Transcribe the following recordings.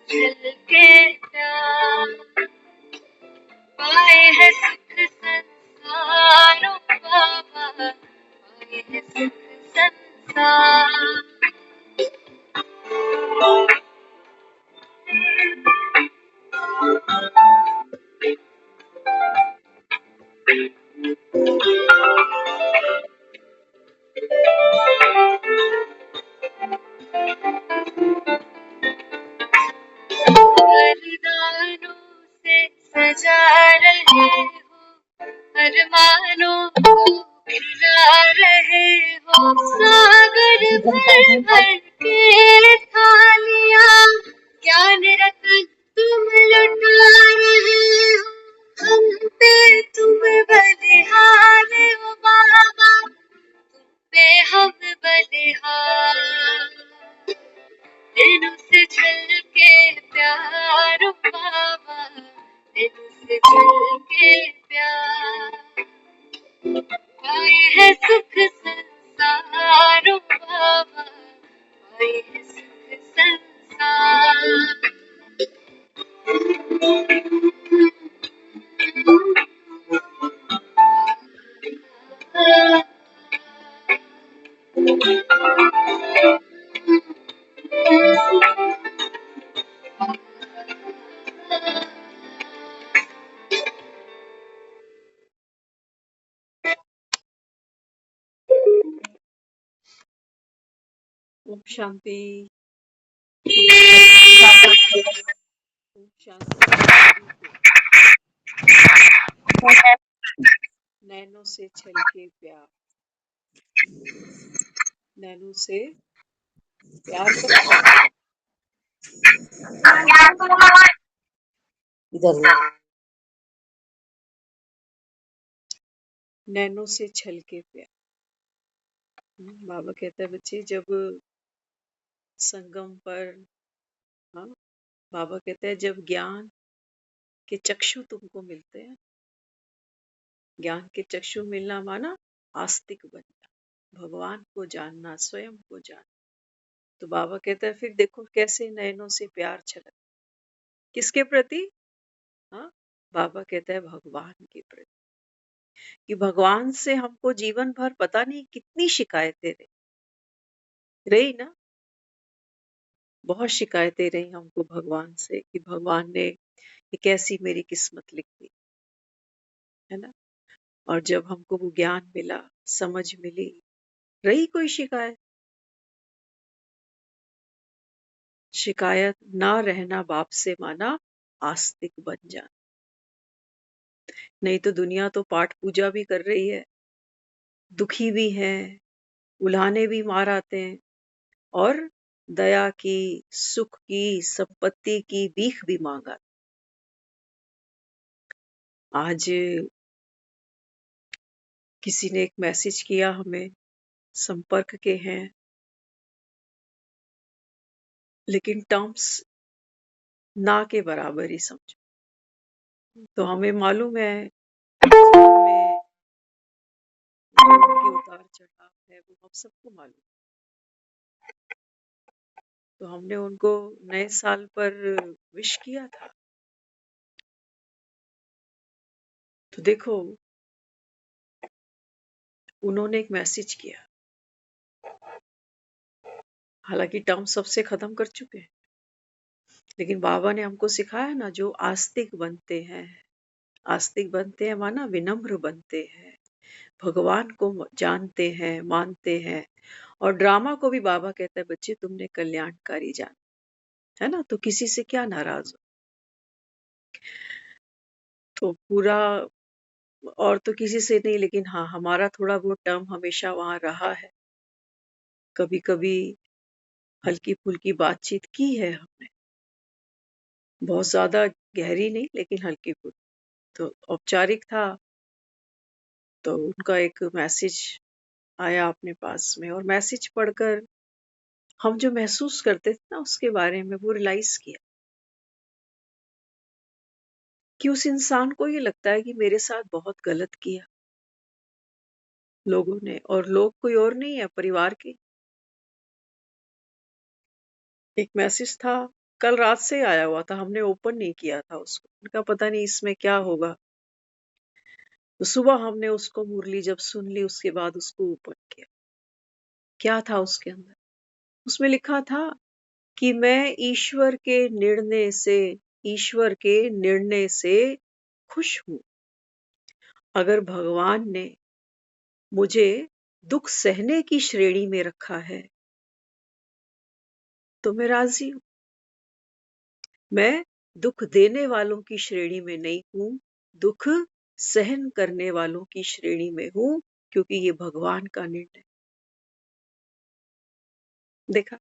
झलके प्यार, पाए है सुख संसारों बाबा, पाए है सुख संसार। वरदानों से सजा रहे हो, अरमानों को खिला रहे हो, सागर भर भर के थालियां ज्ञान रतन तुम लुटा रहे हो, हम पे तुम बलिहार हो बाबा, तुम पे हम बलिहार। दिलों से झलके प्यार बाबा, दिलों से झलके प्यार, आए है सुख संसार बाबा, आए है सुख संसार। ओम शांति। ओम शांति। नैनों से छलके प्यार, नैनों से प्यार करो। इधर नैनों से छलके प्यार। बाबा कहता है बच्चे जब संगम पर, हाँ, बाबा कहते हैं जब ज्ञान के चक्षु तुमको मिलते हैं, ज्ञान के चक्षु मिलना माना आस्तिक बनना, भगवान को जानना, स्वयं को जानना। तो बाबा कहता है फिर देखो कैसे नैनों से प्यार छलक, किसके प्रति? हाँ, बाबा कहता है भगवान के प्रति, कि भगवान से हमको जीवन भर पता नहीं कितनी शिकायतें रही ना, बहुत शिकायतें रही हमको भगवान से कि भगवान ने ये कैसी मेरी किस्मत लिख दी, है ना। और जब हमको वो ज्ञान मिला, समझ मिली, रही कोई शिकायत? शिकायत ना रहना बाप से माना आस्तिक बन जाना। नहीं तो दुनिया तो पाठ पूजा भी कर रही है, दुखी भी है, उल्हाने भी मार आते हैं, और दया की, सुख की, संपत्ति की भीख भी मांगा। आज किसी ने एक मैसेज किया हमें, संपर्क के हैं लेकिन टर्म्स ना के बराबर ही समझो। तो हमें मालूम है जीवन में जो उनके उतार चढ़ाव है वो हम सबको मालूम। तो हमने उनको नए साल पर विश किया था। तो देखो उन्होंने एक मैसेज किया, हालांकि टर्म सबसे खत्म कर चुके हैं, लेकिन बाबा ने हमको सिखाया ना, जो आस्तिक बनते हैं, आस्तिक बनते हैं माना विनम्र बनते हैं, भगवान को जानते हैं, मानते हैं, और ड्रामा को भी बाबा कहता है बच्चे तुमने कल्याणकारी जान, है ना, तो किसी से क्या नाराज हो। तो पूरा और तो किसी से नहीं, लेकिन हाँ हमारा थोड़ा बहुत टर्म हमेशा वहां रहा है। कभी कभी हल्की फुल्की बातचीत की है हमने, बहुत ज्यादा गहरी नहीं लेकिन हल्की फुल्की। तो औपचारिक था, तो उनका एक मैसेज आया अपने पास में, और मैसेज पढ़कर हम जो महसूस करते थे ना उसके बारे में वो रियलाइज किया कि उस इंसान को ये लगता है कि मेरे साथ बहुत गलत किया लोगों ने, और लोग कोई और नहीं है, परिवार के। एक मैसेज था, कल रात से आया हुआ था, हमने ओपन नहीं किया था उसको। उनका पता नहीं इसमें क्या होगा। तो सुबह हमने उसको मुरली जब सुन ली उसके बाद उसको ओपन किया। क्या था उसके अंदर? उसमें लिखा था कि मैं ईश्वर के निर्णय से खुश हूं। अगर भगवान ने मुझे दुख सहने की श्रेणी में रखा है तो मैं राजी हूं। मैं दुख देने वालों की श्रेणी में नहीं हूं, दुख सहन करने वालों की श्रेणी में हूं, क्योंकि ये भगवान का निर्णय। देखा,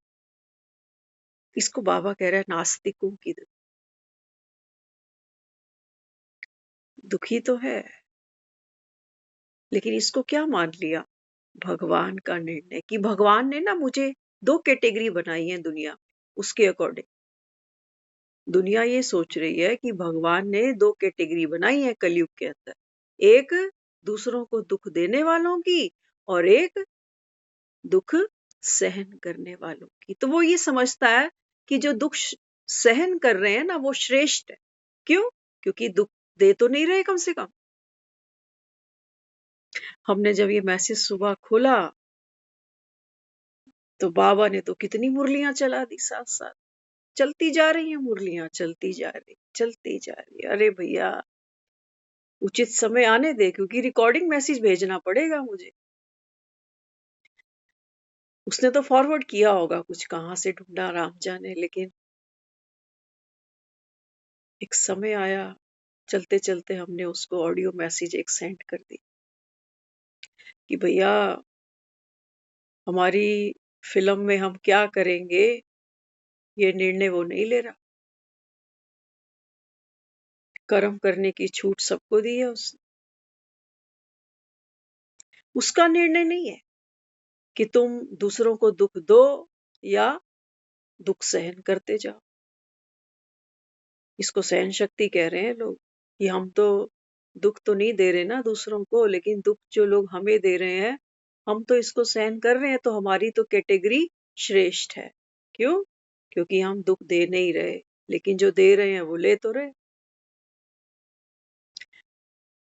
इसको बाबा कह रहा है नास्तिकों की दुखी तो है, लेकिन इसको क्या मान लिया? भगवान का निर्णय। कि भगवान ने ना मुझे दो कैटेगरी बनाई है दुनिया में, उसके अकॉर्डिंग। दुनिया ये सोच रही है कि भगवान ने दो कैटेगरी बनाई है कलयुग के अंदर, एक दूसरों को दुख देने वालों की और एक दुख सहन करने वालों की। तो वो ये समझता है कि जो दुख सहन कर रहे हैं ना वो श्रेष्ठ है। क्यों? क्योंकि दुख दे तो नहीं रहे कम से कम। हमने जब ये मैसेज सुबह खोला तो बाबा ने तो कितनी मुरलियां चला दी साथ साथ। चलती जा रही हैं मुरलियां, चलती जा रही। अरे भैया, उचित समय आने दे, क्योंकि रिकॉर्डिंग मैसेज भेजना पड़ेगा मुझे। उसने तो फॉरवर्ड किया होगा, कुछ कहां से ढूंढा राम जाने। लेकिन एक समय आया, चलते चलते हमने उसको ऑडियो मैसेज एक सेंड कर दी कि भैया, हमारी फिल्म में हम क्या करेंगे ये निर्णय वो नहीं ले रहा। कर्म करने की छूट सबको दी है उसने। उसका निर्णय नहीं है कि तुम दूसरों को दुख दो या दुख सहन करते जाओ। इसको सहन शक्ति कह रहे हैं लोग कि हम तो दुख तो नहीं दे रहे ना दूसरों को, लेकिन दुख जो लोग हमें दे रहे हैं हम तो इसको सहन कर रहे हैं, तो हमारी तो कैटेगरी श्रेष्ठ है। क्यों? क्योंकि हम दुख दे नहीं रहे, लेकिन जो दे रहे हैं वो ले तो रहे।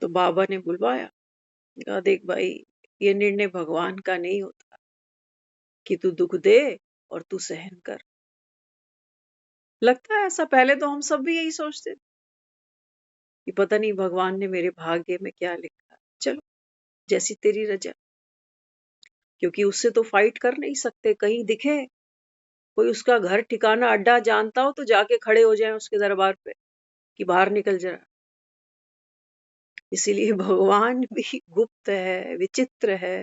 तो बाबा ने बुलवाया, कहा देख भाई, ये निर्णय भगवान का नहीं होता कि तू दुख दे और तू सहन कर। लगता है ऐसा, पहले तो हम सब भी यही सोचते थे कि पता नहीं भगवान ने मेरे भाग्य में क्या लिखा। चलो, जैसी तेरी रजा। क्योंकि उससे तो फाइट कर नहीं सकते। कहीं दिखे कोई उसका घर ठिकाना अड्डा जानता हो तो जाके खड़े हो जाए उसके दरबार पे कि बाहर निकल जरा। इसीलिए भगवान भी गुप्त है, विचित्र है।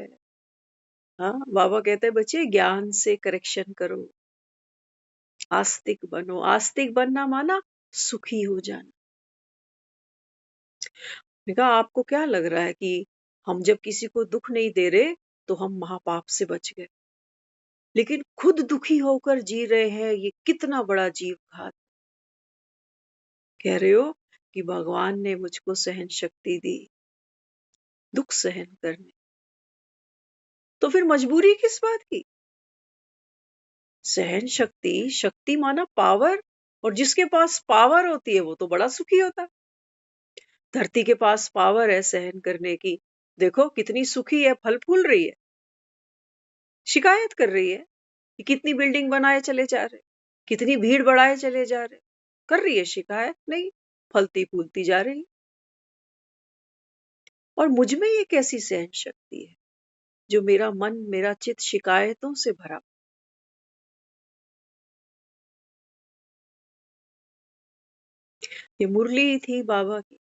हाँ, बाबा कहते हैं बच्चे ज्ञान से करेक्शन करो, आस्तिक बनो। आस्तिक बनना माना सुखी हो जाना। मैंने कहा आपको क्या लग रहा है कि हम जब किसी को दुख नहीं दे रहे तो हम महापाप से बच गए, लेकिन खुद दुखी होकर जी रहे हैं, ये कितना बड़ा जीव घात। कह रहे हो कि भगवान ने मुझको सहन शक्ति दी दुख सहन करने, तो फिर मजबूरी किस बात की? सहन शक्ति, शक्ति माना पावर, और जिसके पास पावर होती है वो तो बड़ा सुखी होता है। धरती के पास पावर है सहन करने की, देखो कितनी सुखी है, फल फूल रही है। शिकायत कर रही है कि कितनी बिल्डिंग बनाए चले जा रहे, कितनी भीड़ बढ़ाए चले जा रहे। कर रही है शिकायत, नहीं, फलती फूलती जा रही। और मुझ में ये कैसी सहन शक्ति है जो मेरा मन, मेरा चित्त शिकायतों से भरा। ये मुरली थी बाबा की,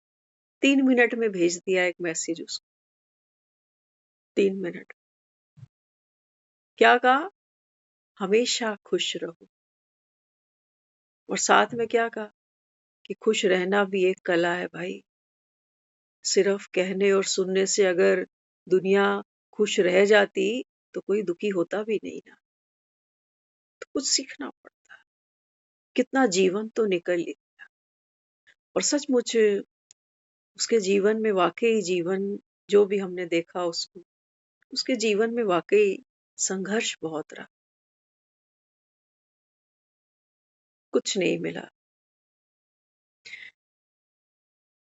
3 मिनट में भेज दिया एक मैसेज उसको। 3 मिनट। क्या कहा? हमेशा खुश रहो। और साथ में क्या कहा कि खुश रहना भी एक कला है भाई। सिर्फ कहने और सुनने से अगर दुनिया खुश रह जाती तो कोई दुखी होता भी नहीं ना। तो कुछ सीखना पड़ता। कितना जीवन तो निकल लिया। और सचमुच उसके जीवन में वाकई जीवन, जो भी हमने देखा उसको, उसके जीवन में वाकई संघर्ष बहुत रहा। कुछ नहीं मिला।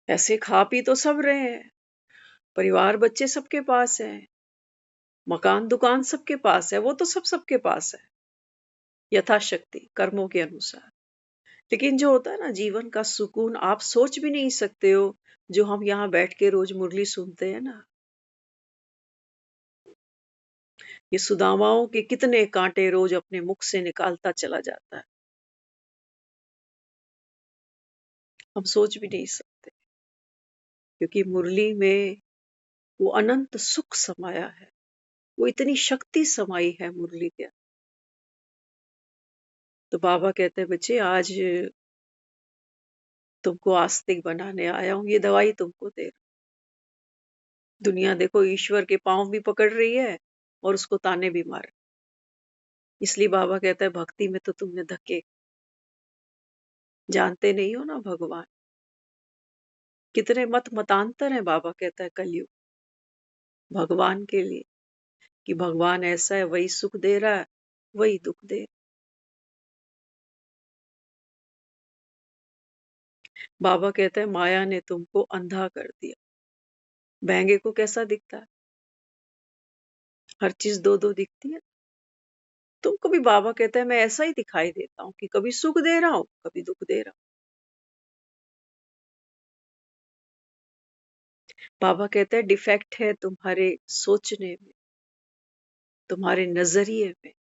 ऐसे खा पी तो सब रहे हैं, परिवार बच्चे सबके पास हैं, मकान दुकान सबके पास है, वो तो सब सबके पास है, यथाशक्ति कर्मों के अनुसार। लेकिन जो होता है ना जीवन का सुकून, आप सोच भी नहीं सकते हो, जो हम यहाँ बैठ के रोज मुरली सुनते हैं ना, ये सुदामाओं के कितने कांटे रोज अपने मुख से निकालता चला जाता है, हम सोच भी नहीं सकते। क्योंकि मुरली में वो अनंत सुख समाया है, वो इतनी शक्ति समाई है मुरली के। तो बाबा कहते हैं बच्चे आज तुमको आस्तिक बनाने आया हूं, ये दवाई तुमको दे रहा हूं। दुनिया देखो ईश्वर के पांव भी पकड़ रही है और उसको ताने भी मार, इसलिए बाबा कहता है भक्ति में तो तुमने धक्के, जानते नहीं हो ना भगवान। कितने मत मतांतर हैं बाबा कहता है कलयुग भगवान के लिए, कि भगवान ऐसा है, वही सुख दे रहा है, वही दुख दे रहा है। बाबा कहते हैं माया ने तुमको अंधा कर दिया। बहंगे को कैसा दिखता है, हर चीज दो दो दिखती है। तुमको भी बाबा कहते हैं मैं ऐसा ही दिखाई देता हूँ, कि कभी सुख दे रहा हूं, कभी दुख दे रहा हूं। बाबा कहते हैं डिफेक्ट है तुम्हारे सोचने में, तुम्हारे नजरिए में।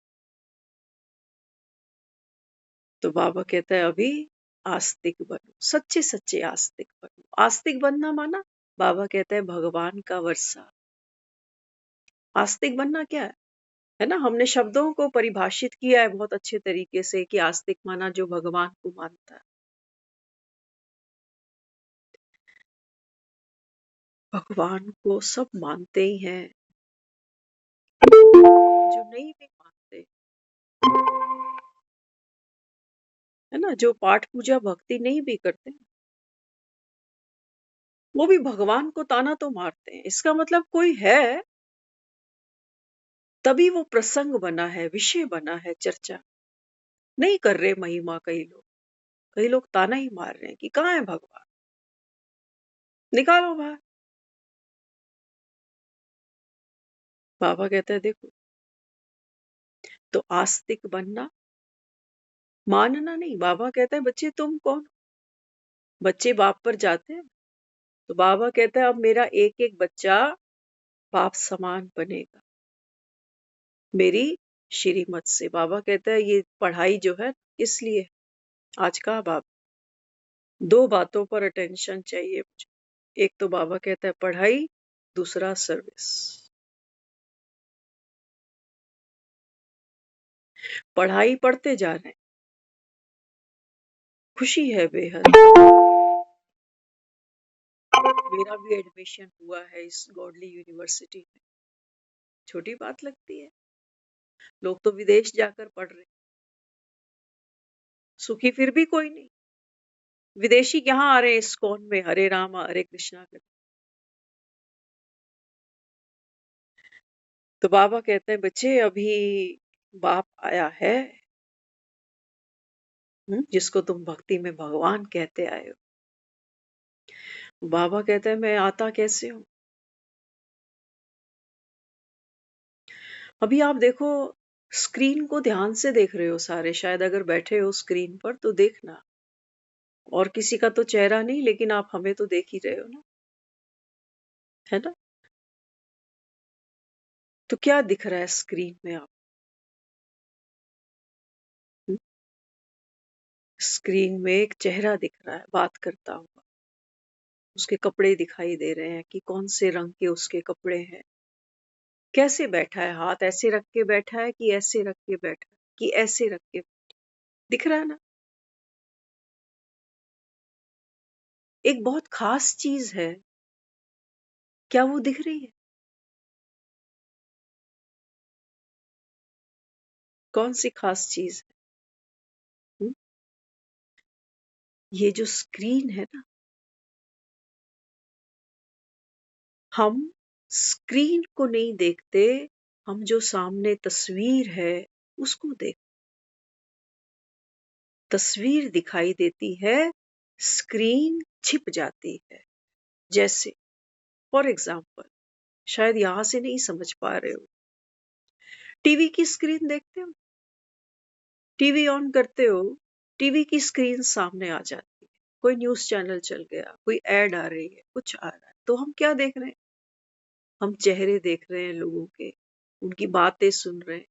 तो बाबा कहता है अभी आस्तिक बनो, सच्चे सच्चे आस्तिक बनो। आस्तिक बनना माना, बाबा कहता है भगवान का वर्षा। आस्तिक बनना क्या है ना, हमने शब्दों को परिभाषित किया है बहुत अच्छे तरीके से, कि आस्तिक माना जो भगवान को मानता है। भगवान को सब मानते ही हैं, जो नहीं भी मानते है ना, जो पाठ पूजा भक्ति नहीं भी करते, वो भी भगवान को ताना तो मारते हैं। इसका मतलब कोई है, तभी वो प्रसंग बना है, विषय बना है, चर्चा नहीं कर रहे महिमा। कई लोग ताना ही मार रहे हैं कि कहाँ है भगवान, निकालो बाहर। बाबा कहता है देखो, तो आस्तिक बनना मानना नहीं। बाबा कहता है बच्चे तुम कौन हो? बच्चे बाप पर जाते हैं, तो बाबा कहता है अब मेरा एक एक बच्चा बाप समान बनेगा मेरी श्रीमत से। बाबा कहता है ये पढ़ाई जो है इसलिए, आज का बाप दो बातों पर अटेंशन चाहिए मुझे। एक तो बाबा कहता है पढ़ाई, दूसरा सर्विस। पढ़ाई पढ़ते जा रहे हैं, खुशी है बेहद। मेरा भी एडमिशन हुआ है इस गॉडली यूनिवर्सिटी में, छोटी बात लगती है। लोग तो विदेश जाकर पढ़ रहे, सुखी फिर भी कोई नहीं। विदेशी यहाँ आ रहे हैं इस्कॉन में, हरे राम हरे कृष्णा कर। तो बाबा कहते हैं बच्चे अभी बाप आया है, जिसको तुम भक्ति में भगवान कहते आए हो। बाबा कहते हैं मैं आता कैसे हूं। अभी आप देखो, स्क्रीन को ध्यान से देख रहे हो सारे, शायद अगर बैठे हो स्क्रीन पर तो देखना, और किसी का तो चेहरा नहीं, लेकिन आप हमें तो देख ही रहे हो ना, है ना। तो क्या दिख रहा है स्क्रीन में आप, स्क्रीन में एक चेहरा दिख रहा है बात करता हुआ, उसके कपड़े दिखाई दे रहे हैं कि कौन से रंग के उसके कपड़े हैं, कैसे बैठा है, हाथ ऐसे रख के बैठा है कि ऐसे रख के बैठा है कि ऐसे रख के, दिख रहा है ना। एक बहुत खास चीज है, क्या वो दिख रही है? कौन सी खास चीज है? ये जो स्क्रीन है ना, हम स्क्रीन को नहीं देखते, हम जो सामने तस्वीर है उसको देख। तस्वीर दिखाई देती है, स्क्रीन छिप जाती है। जैसे फॉर एग्जाम्पल, शायद यहां से नहीं समझ पा रहे हो, टीवी की स्क्रीन देखते हो, टीवी ऑन करते हो, टीवी की स्क्रीन सामने आ जाती है, कोई न्यूज चैनल चल गया, कोई एड आ रही है, कुछ आ रहा है, तो हम क्या देख रहे हैं? हम चेहरे देख रहे हैं लोगों के, उनकी बातें सुन रहे हैं,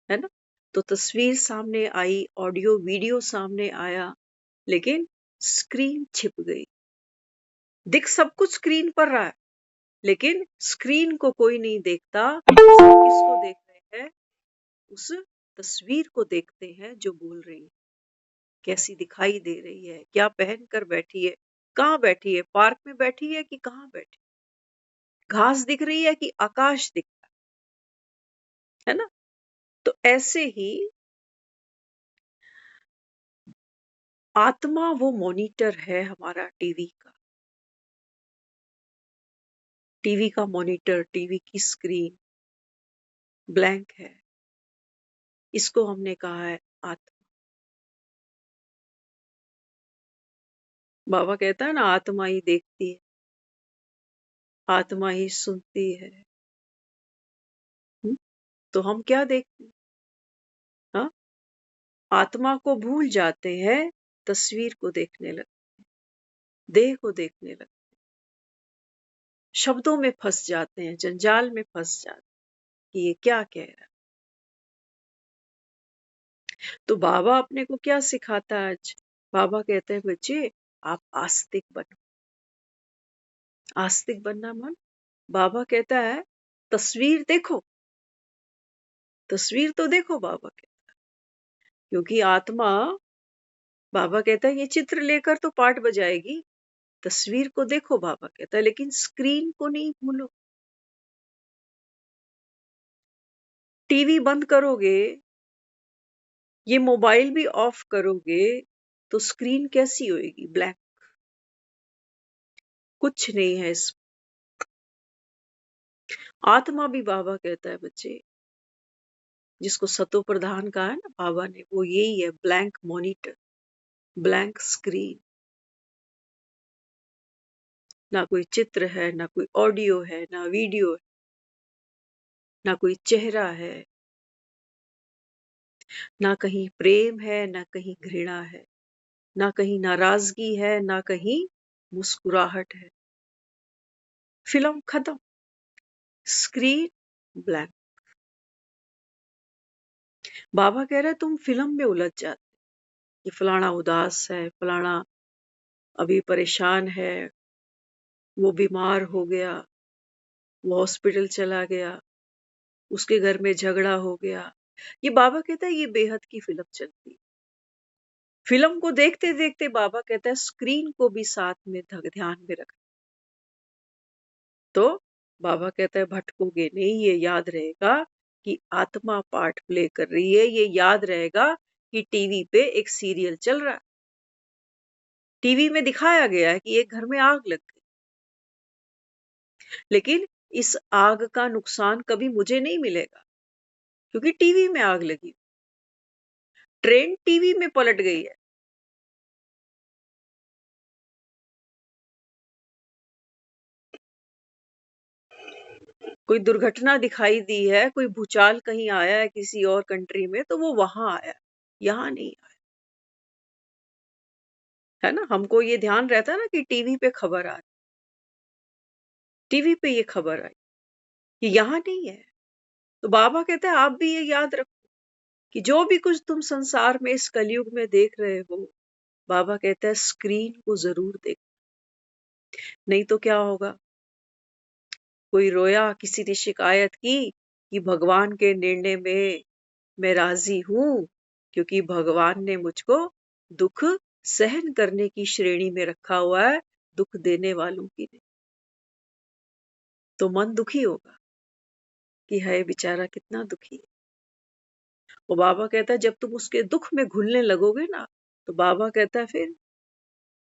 है ना? तो तस्वीर सामने आई, ऑडियो वीडियो सामने आया, लेकिन स्क्रीन छिप गई। दिख सब कुछ स्क्रीन पर रहा है, लेकिन स्क्रीन को कोई नहीं देखता। सब किसको देख रहे हैं? उस तस्वीर को देखते हैं जो बोल रही है, कैसी दिखाई दे रही है, क्या पहन कर बैठी है, कहाँ बैठी है, पार्क में बैठी है कि कहाँ बैठी, घास दिख रही है कि आकाश दिख रहा है ना? तो ऐसे ही आत्मा वो मॉनिटर है हमारा टीवी का। टीवी का मॉनिटर, टीवी की स्क्रीन ब्लैंक है, इसको हमने कहा है आत्मा। बाबा कहता है ना, आत्मा ही देखती है, आत्मा ही सुनती है। हुँ? तो हम क्या देखते हैं? हाँ? आत्मा को भूल जाते हैं, तस्वीर को देखने लगते हैं, देह को देखने लगते हैं, शब्दों में फंस जाते हैं, जंजाल में फंस जाते हैं कि ये क्या कह रहा है। तो बाबा अपने को क्या सिखाता है आज? बाबा कहते हैं, बच्चे आप आस्तिक बनो। आस्तिक बनना मन, बाबा कहता है तस्वीर देखो, तस्वीर तो देखो बाबा कहता है, क्योंकि आत्मा, बाबा कहता है ये चित्र लेकर तो पाठ बजाएगी, तस्वीर को देखो बाबा कहता है, लेकिन स्क्रीन को नहीं भूलो। टीवी बंद करोगे, ये मोबाइल भी ऑफ करोगे, तो स्क्रीन कैसी होएगी? ब्लैक, कुछ नहीं है इस। आत्मा भी बाबा कहता है बच्चे, जिसको सतो प्रधान कहा है ना बाबा ने, वो यही है, ब्लैंक मॉनिटर, ब्लैंक स्क्रीन। ना कोई चित्र है, ना कोई ऑडियो है, ना वीडियो है, ना कोई चेहरा है, ना कहीं प्रेम है, ना कहीं घृणा है, ना कहीं नाराजगी है, ना कहीं मुस्कुराहट है। फिल्म खत्म, स्क्रीन ब्लैंक। बाबा कह रहे तुम फिल्म में उलझ जाते, कि फलाना उदास है, फलाना अभी परेशान है, वो बीमार हो गया, वो हॉस्पिटल चला गया, उसके घर में झगड़ा हो गया। ये बाबा कहता है ये बेहद की फिल्म चलती है। फिल्म को देखते देखते बाबा कहता है स्क्रीन को भी साथ में ध्यान में रख। तो बाबा कहता है भटकोगे नहीं, ये याद रहेगा कि आत्मा पार्ट प्ले कर रही है, ये याद रहेगा कि टीवी पे एक सीरियल चल रहा है, टीवी में दिखाया गया है कि एक घर में आग लग गई, लेकिन इस आग का नुकसान कभी मुझे नहीं मिलेगा, क्योंकि टीवी में आग लगी, ट्रेन टीवी में पलट गई है। कोई दुर्घटना दिखाई दी है, कोई भूचाल कहीं आया है किसी और कंट्री में, तो वो वहां आया, यहाँ नहीं आया, है ना? हमको ये ध्यान रहता है ना कि टीवी पे खबर आ रही, टीवी पे ये खबर आई, ये यहाँ नहीं है। तो बाबा कहते हैं आप भी ये याद रखो कि जो भी कुछ तुम संसार में इस कलयुग में देख रहे हो, बाबा कहता है स्क्रीन को जरूर देख, नहीं तो क्या होगा? कोई रोया, किसी ने शिकायत की कि भगवान के निर्णय में मैं राजी हूं, क्योंकि भगवान ने मुझको दुख सहन करने की श्रेणी में रखा हुआ है, दुख देने वालों की नहीं। तो मन दुखी होगा कि है बेचारा कितना दुखी है। वो बाबा कहता है जब तुम उसके दुख में घुलने लगोगे ना, तो बाबा कहता है फिर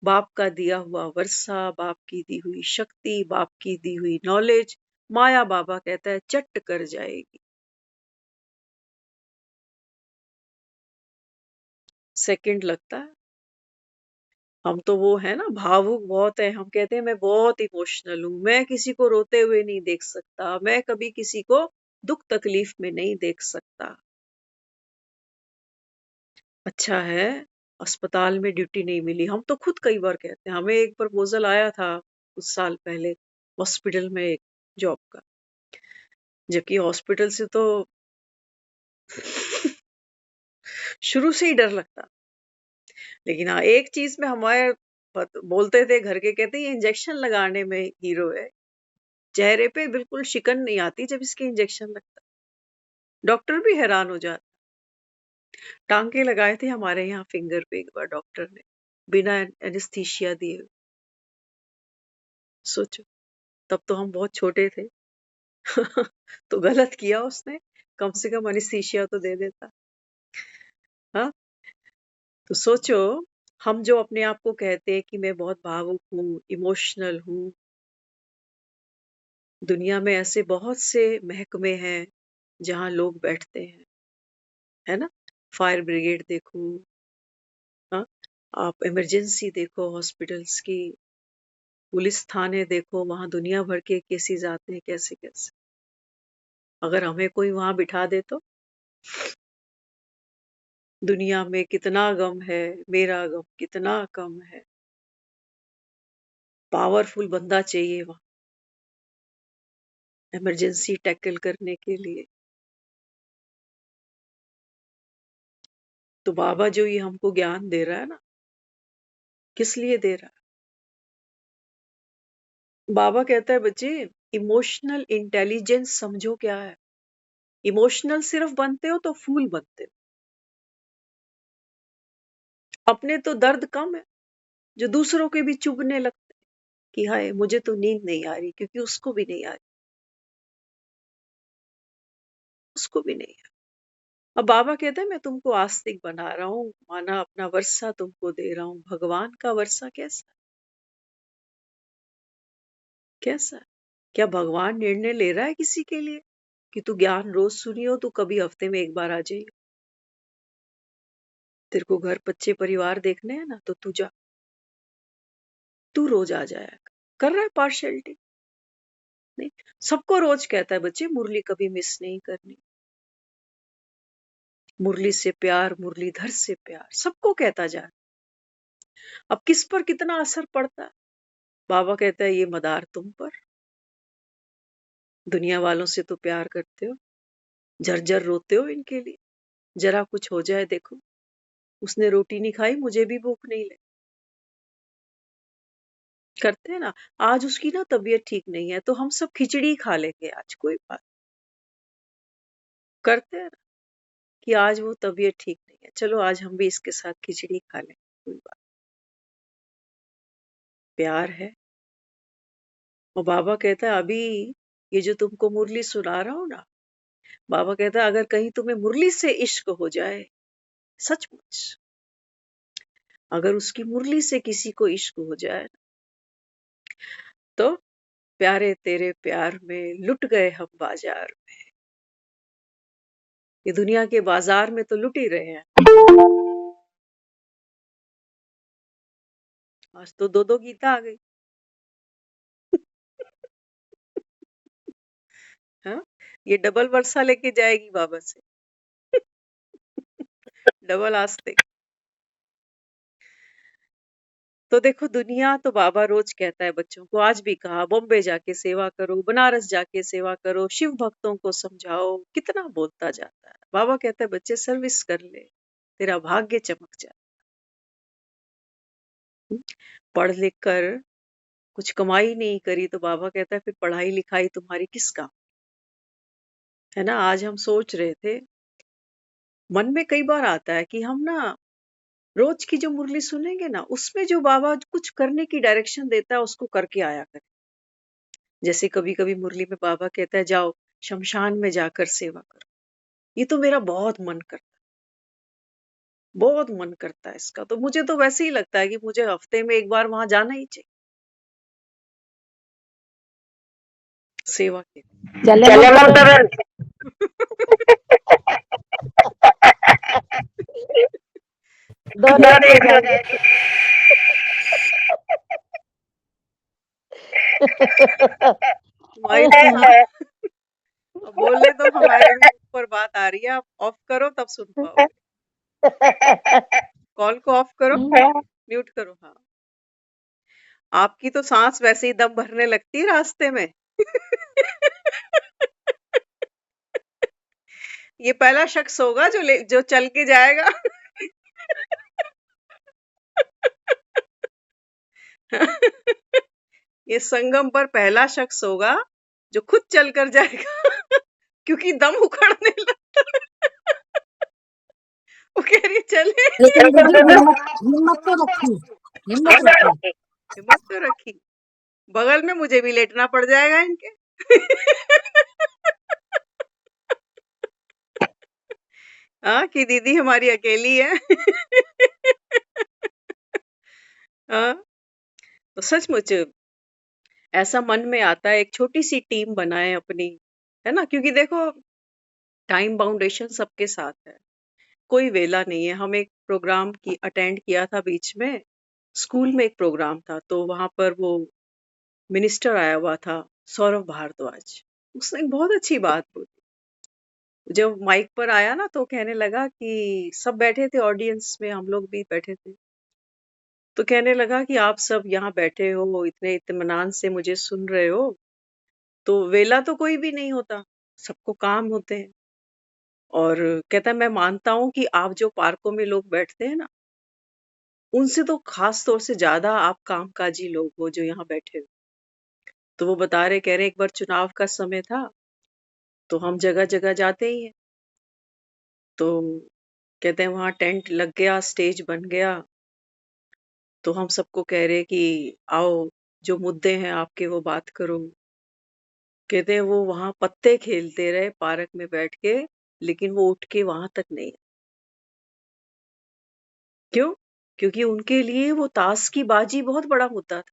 बाप का दिया हुआ वर्षा, बाप की दी हुई शक्ति, बाप की दी हुई नॉलेज, माया बाबा कहता है चट कर जाएगी। सेकंड लगता है। हम तो वो है ना, भावुक बहुत है। हम कहते हैं मैं बहुत इमोशनल हूँ, मैं किसी को रोते हुए नहीं देख सकता, मैं कभी किसी को दुख तकलीफ में नहीं देख सकता। अच्छा है अस्पताल में ड्यूटी नहीं मिली। हम तो खुद कई बार कहते हैं, हमें एक प्रपोजल आया था कुछ साल पहले हॉस्पिटल में एक जॉब का, जबकि हॉस्पिटल से तो शुरू से ही डर लगता। लेकिन हाँ, एक चीज में हमारे बोलते थे घर के, कहते ये इंजेक्शन लगाने में हीरो है, चेहरे पे बिल्कुल शिकन नहीं आती जब इसके इंजेक्शन लगता। डॉक्टर भी हैरान हो जाता। टांके लगाए थे हमारे यहाँ फिंगर पे एक बार डॉक्टर ने, बिना एनेस्थीसिया दिए। सोचो, तब तो हम बहुत छोटे थे। तो गलत किया उसने, कम से कम एनेस्थीसिया तो दे देता। हाँ, तो सोचो, हम जो अपने आप को कहते हैं कि मैं बहुत भावुक हूँ, इमोशनल हूँ, दुनिया में ऐसे बहुत से महकमे हैं जहाँ लोग बैठते हैं, है ना? फायर ब्रिगेड देखो, हाँ, आप इमरजेंसी देखो हॉस्पिटल्स की, पुलिस थाने देखो, वहां दुनिया भर के केसेस आते हैं कैसे कैसे। अगर हमें कोई वहां बिठा दे तो दुनिया में कितना गम है, मेरा गम कितना कम है। पावरफुल बंदा चाहिए वहां इमरजेंसी टैकल करने के लिए। तो बाबा जो ये हमको ज्ञान दे रहा है ना, किस लिए दे रहा है? बाबा कहता है बच्चे, इमोशनल इंटेलिजेंस समझो क्या है। इमोशनल सिर्फ बनते हो तो फूल बनते हो। अपने तो दर्द कम है, जो दूसरों के भी चुभने लगते हैं कि हाय मुझे तो नींद नहीं आ रही, क्योंकि उसको भी नहीं आ रही, उसको भी नहीं आ रही। अब बाबा कहते हैं मैं तुमको आस्तिक बना रहा हूँ, माना अपना वर्षा तुमको दे रहा हूँ। भगवान का वर्षा कैसा कैसा है? क्या भगवान निर्णय ले रहा है किसी के लिए कि तू ज्ञान रोज सुनियो, तू कभी हफ्ते में एक बार आ जाइयो? तेरे को घर बच्चे परिवार देखने हैं ना, तो तू जा, तू रोज आ जाया कर रहा है पार्शियलिटी नहीं। सबको रोज कहता है बच्चे मुरली कभी मिस नहीं करनी, मुरली से प्यार, मुरलीधर से प्यार, सबको कहता जा। अब किस पर कितना असर पड़ता है? बाबा कहता है ये मदार तुम पर। दुनिया वालों से तो प्यार करते हो, झरझर रोते हो इनके लिए। जरा कुछ हो जाए देखो, उसने रोटी नहीं खाई, मुझे भी भूख नहीं लगी। करते हैं ना। आज उसकी ना तबीयत ठीक नहीं है तो हम सब खिचड़ी खा लेंगे आज, कोई बात। करते हैं ना कि आज वो तबीयत ठीक नहीं है, चलो आज हम भी इसके साथ खिचड़ी खा लेंगे, कोई बात। प्यार है। और बाबा कहता है अभी ये जो तुमको मुरली सुना रहा हूं ना, बाबा कहता है अगर कहीं तुम्हें मुरली से इश्क हो जाए, सचमुच अगर उसकी मुरली से किसी को इश्क हो जाए, तो प्यारे तेरे प्यार में लुट गए हम बाजार में। ये दुनिया के बाजार में तो लुट ही रहे हैं। आज तो दो दो गीता आ गई। हाँ, ये डबल वर्षा लेके जाएगी बाबा से। डबल आस्तिक। तो देखो दुनिया तो बाबा रोज कहता है बच्चों को, आज भी कहा बॉम्बे जाके सेवा करो, बनारस जाके सेवा करो, शिव भक्तों को समझाओ, कितना बोलता जाता है। बाबा कहता है बच्चे सर्विस कर ले, तेरा भाग्य चमक जाए। पढ़ लिख कर कुछ कमाई नहीं करी तो बाबा कहता है फिर पढ़ाई लिखाई तुम्हारी किस काम? है ना। आज हम सोच रहे थे, मन में कई बार आता है कि हम ना रोज की जो मुरली सुनेंगे ना, उसमें जो बाबा कुछ करने की डायरेक्शन देता है उसको करके आया करें। जैसे कभी कभी मुरली में बाबा कहता है जाओ शमशान में जाकर सेवा करो। ये तो मेरा बहुत मन करता है, बहुत मन करता है इसका। तो मुझे तो वैसे ही लगता है कि मुझे हफ्ते में एक बार वहां जाना ही चाहिए सेवा के चले मंतर लिए। दोनों एक हो जाएंगे। तुम्हारी तो अब बोले तो हमारे भी ऊपर बात आ रही है, आप ऑफ करो तब सुन पाओगे। कॉल को ऑफ करो, म्यूट करो। हाँ, आपकी तो सांस वैसे ही दम भरने लगती है रास्ते में। ये पहला शख्स होगा जो चल के जाएगा। ये संगम पर पहला शख्स होगा जो खुद चल कर जाएगा। क्योंकि दम उखड़ने लगता है। वो कह रही चले। लेकिन दीदी हिम्मत तो रखी, हिम्मत रखी। हिम्मत तो रखी, बगल में मुझे भी लेटना पड़ जाएगा इनके। हाँ, कि दीदी हमारी अकेली है। हाँ, तो सचमुच ऐसा मन में आता है, एक छोटी सी टीम बनाए अपनी, है ना? क्योंकि देखो टाइम बाउंडेशन सबके साथ है, कोई वेला नहीं है। हम एक प्रोग्राम की अटेंड किया था बीच में, स्कूल में एक प्रोग्राम था, तो वहां पर वो मिनिस्टर आया हुआ था, सौरभ भारद्वाज। उसने एक बहुत अच्छी बात बोली। जब माइक पर आया ना तो कहने लगा कि सब बैठे थे ऑडियंस में, हम लोग भी बैठे थे, तो कहने लगा कि आप सब यहाँ बैठे हो, इतने इत्मीनान से मुझे सुन रहे हो, तो वेला तो कोई भी नहीं होता, सबको काम होते हैं। और कहता है मैं मानता हूँ कि आप जो पार्कों में लोग बैठते हैं ना, उनसे तो खास तौर से ज्यादा आप कामकाजी लोग हो जो यहाँ बैठे हो। तो वो बता रहे, कह रहे एक बार चुनाव का समय था, तो हम जगह जगह जाते ही हैं, तो कहते हैं वहां टेंट लग गया, स्टेज बन गया, तो हम सबको कह रहे कि आओ, जो मुद्दे हैं आपके वो बात करो। कहते हैं वो वहां पत्ते खेलते रहे पार्क में बैठ के, लेकिन वो उठ के वहां तक नहीं। क्यों? क्योंकि उनके लिए वो ताश की बाजी बहुत बड़ा मुद्दा था।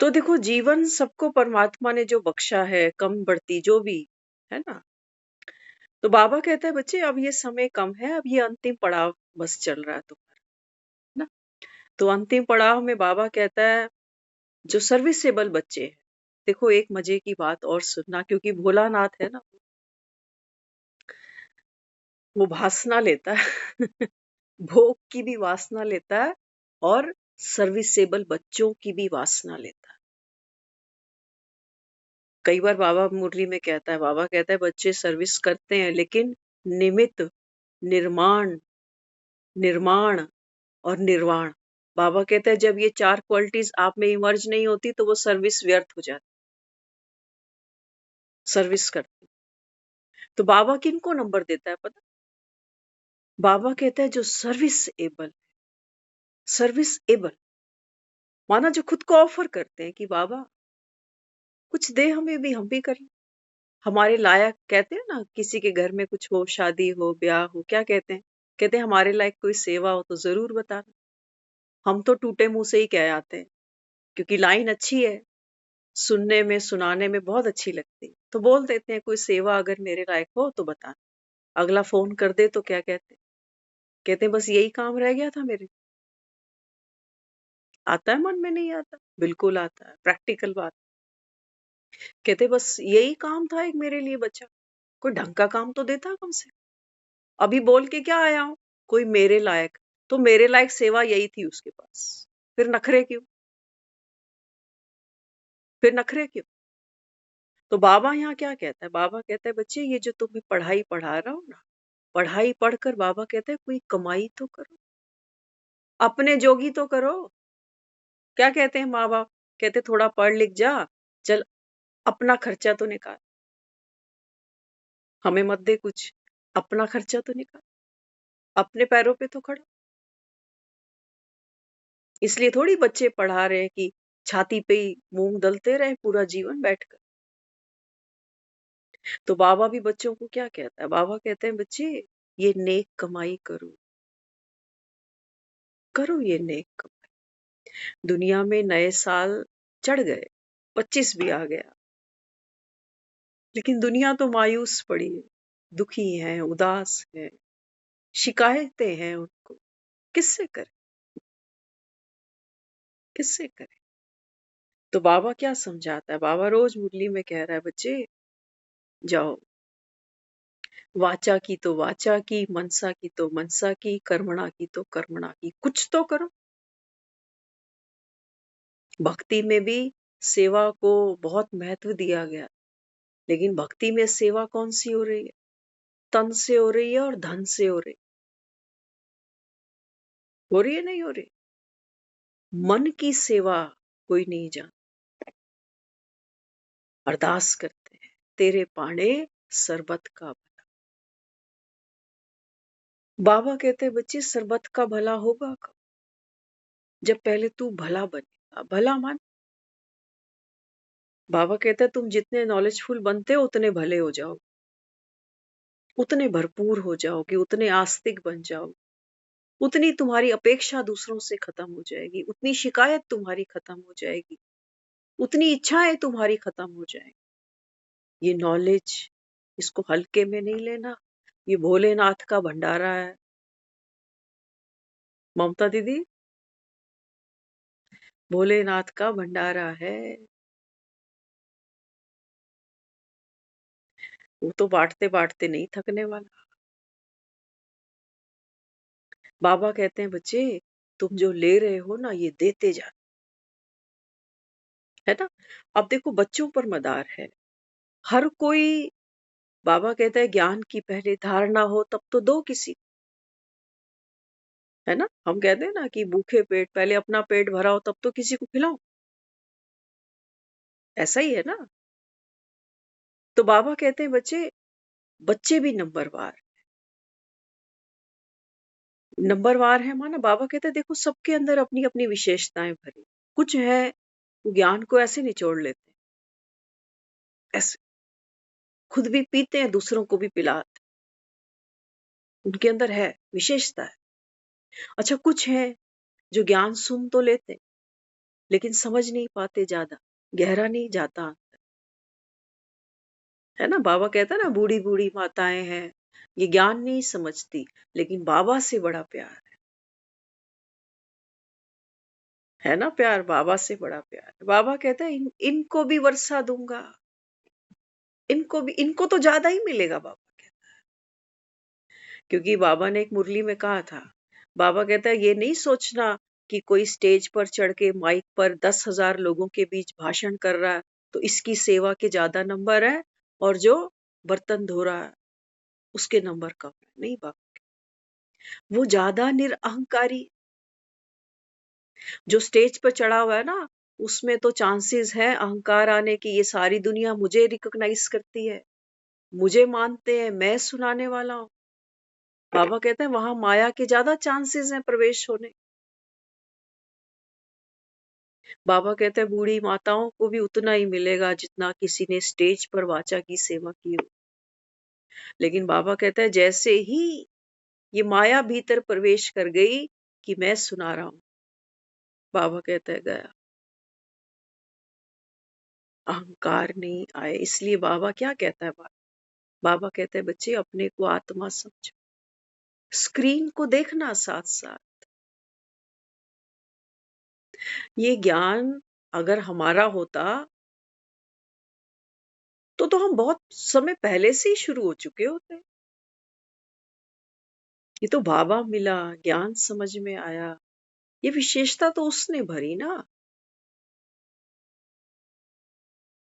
तो देखो जीवन सबको परमात्मा ने जो बख्शा है, कम बढ़ती जो भी, है ना? तो बाबा कहता है बच्चे अब ये समय कम है, अब ये अंतिम पड़ाव बस चल रहा है तुम्हारा, ना? तो अंतिम पड़ाव में बाबा कहता है जो सर्विसेबल बच्चे हैं, देखो एक मजे की बात और सुनना, क्योंकि भोलानाथ है ना, वो वासना लेता है। भोग की भी वासना लेता है और सर्विसेबल बच्चों की भी वासना लेता है। कई बार बाबा मुरली में कहता है, बाबा कहता है बच्चे सर्विस करते हैं लेकिन निमित्त, निर्माण, निर्माण और निर्वाण। बाबा कहते हैं जब ये 4 क्वालिटीज आप में इमर्ज नहीं होती तो वो सर्विस व्यर्थ हो जाती। सर्विस करती तो बाबा किनको नंबर देता है पता? बाबा कहता है जो सर्विस एबल, सर्विस एबल माना जो खुद को ऑफर करते हैं कि बाबा कुछ दे हमें भी, हम भी कर लें। हमारे लायक, कहते हैं ना किसी के घर में कुछ हो, शादी हो, ब्याह हो, क्या कहते हैं? कहते हैं हमारे लायक कोई सेवा हो तो जरूर बताना। हम तो टूटे मुंह से ही कह आते हैं, क्योंकि लाइन अच्छी है, सुनने में सुनाने में बहुत अच्छी लगती है, तो बोल देते हैं कोई सेवा अगर मेरे लायक हो तो बताना। अगला फोन कर दे तो क्या कहते हैं? कहते हैं बस यही काम रह गया था मेरे। आता है मन में? नहीं आता? बिल्कुल आता है, प्रैक्टिकल बात। कहते बस यही काम था एक मेरे लिए बचा, कोई ढंग का काम तो देता कम से। अभी बोल के क्या आया हूं? कोई मेरे लायक, तो मेरे लायक सेवा यही थी उसके पास, फिर नखरे क्यों? फिर नखरे क्यों? तो बाबा यहाँ क्या कहता है? बाबा कहता है बच्चे ये जो तुम्हें पढ़ाई पढ़ा रहा हूं ना, पढ़ाई पढ़कर बाबा कहते हैं कोई कमाई तो करो, अपने जोगी तो करो। क्या कहते हैं माँ बाप? कहते थोड़ा पढ़ लिख जा, चल अपना खर्चा तो निकाल, हमें मत दे कुछ, अपना खर्चा तो निकाल, अपने पैरों पे तो खड़ा। इसलिए थोड़ी बच्चे पढ़ा रहे हैं कि छाती पे ही मूंग दलते रहे पूरा जीवन बैठकर। तो बाबा भी बच्चों को क्या कहता है? बाबा कहते हैं बच्चे ये नेक कमाई करो, करो ये नेक कमाई। दुनिया में नए साल चढ़ गए, 25 भी आ गया, लेकिन दुनिया तो मायूस पड़ी है, दुखी हैं, उदास हैं, शिकायतें हैं उनको, किससे करें, किससे करें? तो बाबा क्या समझाता है? बाबा रोज मुरली में कह रहा है, बच्चे जाओ, वाचा की तो वाचा की, मनसा की तो मनसा की, कर्मणा की तो कर्मणा की, कुछ तो करो। भक्ति में भी सेवा को बहुत महत्व दिया गया, लेकिन भक्ति में सेवा कौन सी हो रही है? तन से हो रही है और धन से हो रही है। हो रही है, नहीं हो रही? मन की सेवा कोई नहीं जानता। अरदास करते हैं, तेरे पाणे सरबत का भला। बाबा कहते हैं, बच्चे सरबत का भला होगा कब? जब पहले तू भला बनेगा। भला मान, बाबा कहते हैं तुम जितने नॉलेजफुल बनते हो उतने भले हो जाओ, उतने भरपूर हो जाओगे, उतने आस्तिक बन जाओ, उतनी तुम्हारी अपेक्षा दूसरों से खत्म हो जाएगी, उतनी शिकायत तुम्हारी खत्म हो जाएगी, उतनी इच्छाएं तुम्हारी खत्म हो जाएंगी। ये नॉलेज, इसको हल्के में नहीं लेना। ये भोलेनाथ का भंडारा है। ममता दीदी, भोलेनाथ का भंडारा है। वो तो बांटते बांटते नहीं थकने वाला। बाबा कहते हैं, बच्चे तुम जो ले रहे हो ना, ये देते जा, है ना? अब देखो, बच्चों पर मदार है। हर कोई, बाबा कहता है ज्ञान की पहले धारणा हो तब तो दो किसी को, है ना? हम कहते हैं ना कि भूखे पेट, पहले अपना पेट भरा हो तब तो किसी को खिलाओ। ऐसा ही है ना? तो बाबा कहते हैं, बच्चे, बच्चे भी नंबरवार है माना। बाबा कहते हैं, देखो सबके अंदर अपनी अपनी विशेषताएं भरी। कुछ है वो ज्ञान को ऐसे निचोड़ लेते हैं, ऐसे खुद भी पीते हैं, दूसरों को भी पिलाते हैं। उनके अंदर है, विशेषता है। अच्छा, कुछ है जो ज्ञान सुन तो लेते हैं, लेकिन समझ नहीं पाते, ज्यादा गहरा नहीं जाता, है ना? बाबा कहता है ना, बूढ़ी बूढ़ी माताएं हैं, ये ज्ञान नहीं समझती, लेकिन बाबा से बड़ा प्यार है ना? प्यार बाबा से बड़ा प्यार। बाबा कहता है, इनको भी वर्षा दूंगा, इनको भी, इनको तो ज्यादा ही मिलेगा। बाबा कहता है, क्योंकि बाबा ने एक मुरली में कहा था, बाबा कहता है, ये नहीं सोचना कि कोई स्टेज पर चढ़ के माइक पर 10,000 लोगों के बीच भाषण कर रहा है तो इसकी सेवा के ज्यादा नंबर है, और जो बर्तन धो रहा है उसके नंबर कम है। नहीं बाबा, वो ज्यादा निरअहंकारी। जो स्टेज पर चढ़ा हुआ है ना, उसमें तो चांसेस है अहंकार आने की। ये सारी दुनिया मुझे रिकॉग्नाइज करती है, मुझे मानते हैं, मैं सुनाने वाला हूँ। बाबा कहते हैं वहां माया के ज्यादा चांसेस हैं प्रवेश होने। बाबा कहते हैं बूढ़ी माताओं को भी उतना ही मिलेगा जितना किसी ने स्टेज पर वाचा की सेवा की हो। लेकिन बाबा कहता है, जैसे ही ये माया भीतर प्रवेश कर गई कि मैं सुना रहा हूं, बाबा कहता है गया, अहंकार नहीं आए। इसलिए बाबा क्या कहता है? बाबा कहते हैं, बच्चे अपने को आत्मा समझो, स्क्रीन को देखना साथ साथ। ये ज्ञान अगर हमारा होता तो हम बहुत समय पहले से ही शुरू हो चुके होते। ये तो बाबा मिला, ज्ञान समझ में आया, ये विशेषता तो उसने भरी ना।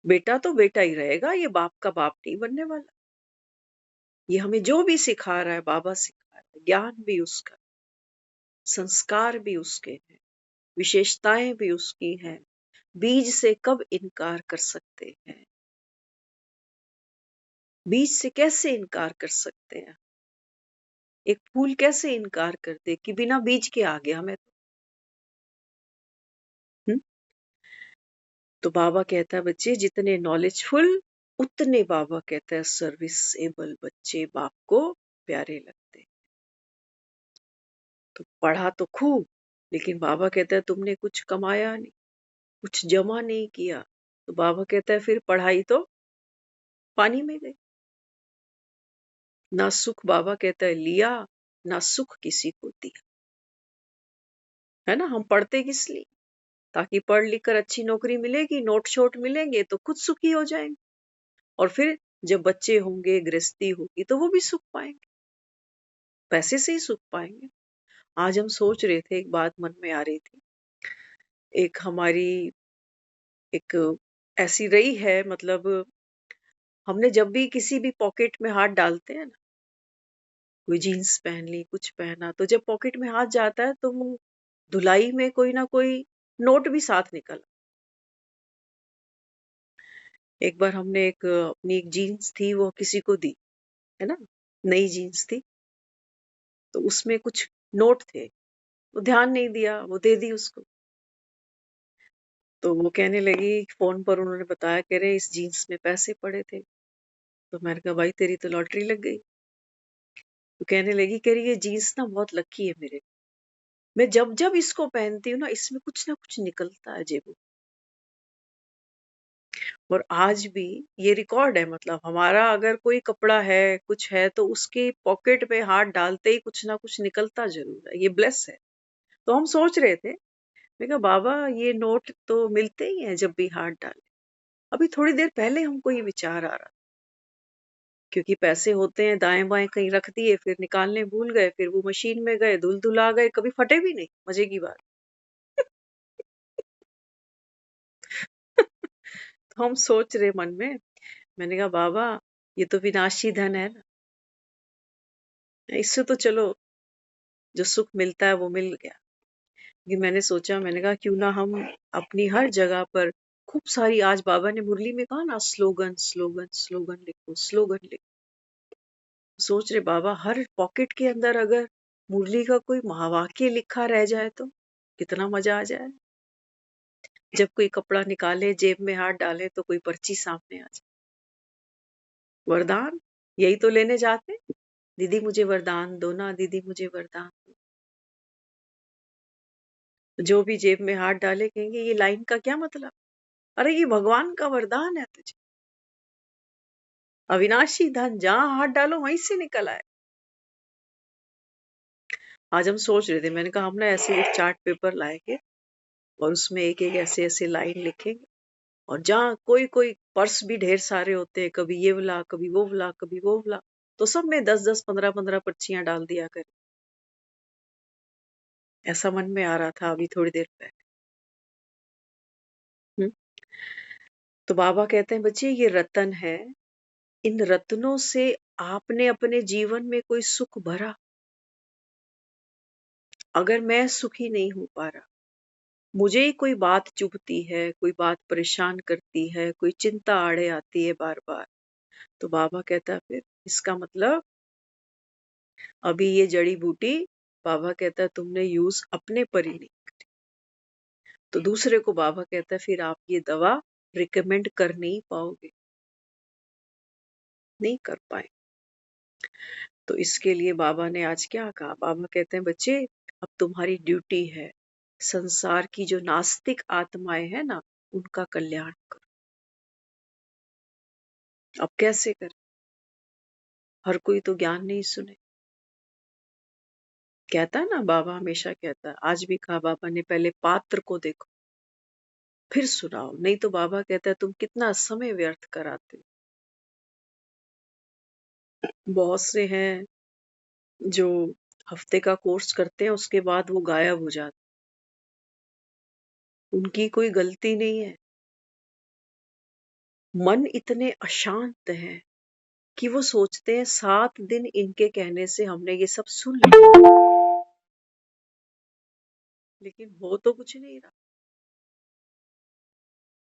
बेटा तो बेटा ही रहेगा, ये बाप का बाप नहीं बनने वाला। ये हमें जो भी सिखा रहा है बाबा सिखा रहा है, ज्ञान भी उसका, संस्कार भी उसके हैं, विशेषताएं भी उसकी हैं। बीज से कब इनकार कर सकते हैं? बीज से कैसे इनकार कर सकते हैं? एक फूल कैसे इनकार कर दे कि बिना बीज के आ गया मैं तो। तो बाबा कहता है, बच्चे जितने नॉलेजफुल उतने, बाबा कहता है, सर्विसेबल बच्चे बाप को प्यारे लगते। तो पढ़ा तो खूब, लेकिन बाबा कहता है तुमने कुछ कमाया नहीं, कुछ जमा नहीं किया। तो बाबा कहता है फिर पढ़ाई तो पानी में गई। ना सुख बाबा कहता है लिया, ना सुख किसी को दिया। है ना, हम पढ़ते किस लिए? ताकि पढ़ लिख कर अच्छी नौकरी मिलेगी, नोट छोट मिलेंगे तो खुद सुखी हो जाएंगे, और फिर जब बच्चे होंगे, गृहस्थी होगी तो वो भी सुख पाएंगे, पैसे से ही सुख पाएंगे। आज हम सोच रहे थे, एक बात मन में आ रही थी, एक हमारी एक ऐसी रही है, मतलब हमने जब भी किसी भी पॉकेट में हाथ डालते हैं ना, कोई जीन्स पहन ली, कुछ पहना, तो जब पॉकेट में हाथ जाता है तो वो धुलाई में कोई ना कोई नोट भी साथ निकला। एक बार हमने अपनी एक जीन्स थी, वो किसी को दी, है ना, नई जीन्स थी, तो उसमें कुछ नोट थे, वो ध्यान नहीं दिया, वो दे दी उसको। तो वो कहने लगी, फोन पर उन्होंने बताया, कह रहे इस जीन्स में पैसे पड़े थे। तो मैंने कहा भाई तेरी तो लॉटरी लग गई। तो कहने लगी, कह रही ये जीन्स ना बहुत लकी है मेरे, मैं जब जब इसको पहनती हूँ ना, इसमें कुछ ना कुछ निकलता है जेबों। और आज भी ये रिकॉर्ड है, मतलब हमारा अगर कोई कपड़ा है, कुछ है, तो उसके पॉकेट में हाथ डालते ही कुछ ना कुछ निकलता जरूर है, ये ब्लेस है। तो हम सोच रहे थे, मैं कहा बाबा ये नोट तो मिलते ही हैं जब भी हाथ डाले। अभी थोड़ी देर पहले हमको ये विचार आ रहा, क्योंकि पैसे होते हैं दाएं बाएं कहीं रख दिए, फिर निकालने भूल गए, फिर वो मशीन में गए, धुल धुला गए, कभी फटे भी नहीं, मजे की बात। तो हम सोच रहे मन में, मैंने कहा बाबा ये तो विनाशी धन है ना, इससे तो चलो जो सुख मिलता है वो मिल गया। कि मैंने सोचा, मैंने कहा क्यों ना हम अपनी हर जगह पर खूब सारी, आज बाबा ने मुरली में कहा ना, स्लोगन स्लोगन स्लोगन लिखो, स्लोगन लिखो। सोच रहे बाबा हर पॉकेट के अंदर अगर मुरली का कोई महावाक्य लिखा रह जाए तो कितना मजा आ जाए। जब कोई कपड़ा निकाले, जेब में हाथ डाले, तो कोई पर्ची सामने आ जाए, वरदान यही तो लेने जाते, दीदी मुझे वरदान दो ना, दीदी मुझे वरदान दो। जो भी जेब में हाथ डाले कहेंगे ये लाइन का क्या मतलब, अरे ये भगवान का वरदान है तुझे, अविनाशी धन जहां हाथ डालो वहीं से निकल आए। आज हम सोच रहे थे, मैंने कहा हम ना ऐसे एक चार्ट पेपर लाएंगे और उसमें एक एक ऐसे ऐसे लाइन लिखेंगे, और जहाँ कोई कोई पर्स भी ढेर सारे होते हैं, कभी ये वाला, कभी वो वाला, कभी वो वाला, तो सब में 10-10, 15-15 पर्चियां डाल दिया करें। ऐसा मन में आ रहा था अभी थोड़ी देर पहले। हम्म? तो बाबा कहते हैं बच्चे ये रतन है, इन रत्नों से आपने अपने जीवन में कोई सुख भरा? अगर मैं सुखी नहीं हो पा रहा, मुझे ही कोई बात चुभती है, कोई बात परेशान करती है, कोई चिंता आड़े आती है बार बार, तो बाबा कहता है फिर इसका मतलब अभी ये जड़ी बूटी, बाबा कहता है तुमने यूज अपने पर ही नहीं, तो दूसरे को बाबा कहता है फिर आप ये दवा रिकमेंड कर नहीं पाओगे, नहीं कर पाए। तो इसके लिए बाबा ने आज क्या कहा, बाबा कहते हैं बच्चे अब तुम्हारी ड्यूटी है संसार की जो नास्तिक आत्माएं हैं ना, उनका कल्याण करो। अब कैसे करें, हर कोई तो ज्ञान नहीं सुने। कहता है ना, बाबा हमेशा कहता है, आज भी कहा बाबा ने, पहले पात्र को देखो फिर सुनाओ, नहीं तो बाबा कहता है तुम कितना समय व्यर्थ कराते हो। बहुत से हैं जो हफ्ते का कोर्स करते हैं, उसके बाद वो गायब हो जाते, उनकी कोई गलती नहीं है, मन इतने अशांत हैं कि वो सोचते हैं 7 दिन इनके कहने से हमने ये सब सुन लिया, लेकिन हो तो कुछ नहीं रहा।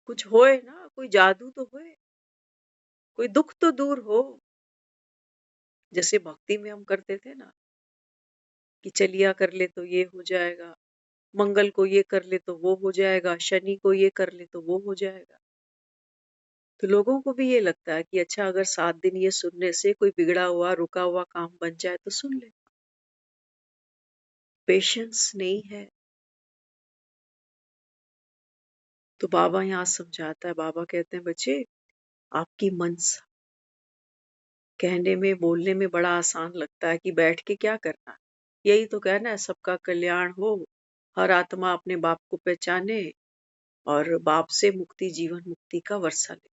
कुछ होए ना, कोई जादू तो होए, कोई दुख तो दूर हो। जैसे भक्ति में हम करते थे ना, कि चलिया कर ले तो ये हो जाएगा, मंगल को ये कर ले तो वो हो जाएगा, शनि को ये कर ले तो वो हो जाएगा। तो लोगों को भी ये लगता है कि अच्छा अगर 7 दिन ये सुनने से कोई बिगड़ा हुआ रुका हुआ काम बन जाए तो सुन ले। पेशेंस नहीं है। तो बाबा यहाँ समझाता है, बाबा कहते हैं बच्चे आपकी मनसा, कहने में बोलने में बड़ा आसान लगता है कि बैठ के क्या करना। यही तो कहना है, सबका कल्याण हो, हर आत्मा अपने बाप को पहचाने और बाप से मुक्ति, जीवन मुक्ति का वर्षा ले।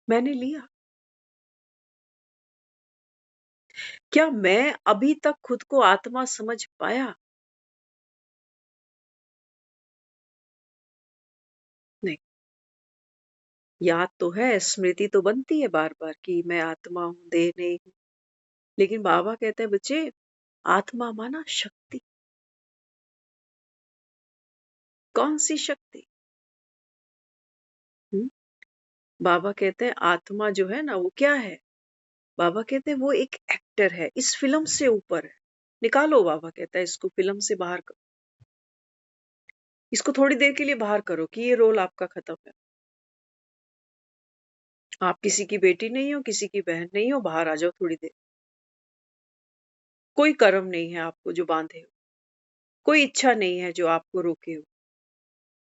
मैंने लिया। क्या मैं अभी तक खुद को आत्मा समझ पाया? नहीं। याद तो है, स्मृति तो बनती है बार बार कि मैं आत्मा हूं, देह नहीं हूं। लेकिन बाबा कहते हैं बच्चे, आत्मा माना शक्ति। कौन सी शक्ति? हुँ? बाबा कहते हैं आत्मा जो है ना वो क्या है? बाबा कहते हैं वो एक एक्टर है, इस फिल्म से ऊपर है। निकालो, बाबा कहता है इसको फिल्म से बाहर करो। इसको थोड़ी देर के लिए बाहर करो कि ये रोल आपका खत्म है। आप किसी की बेटी नहीं हो, किसी की बहन नहीं हो, बाहर आ जाओ थोड़ी देर। कोई कर्म नहीं है आपको जो बांधे हो, कोई इच्छा नहीं है जो आपको रोके हो,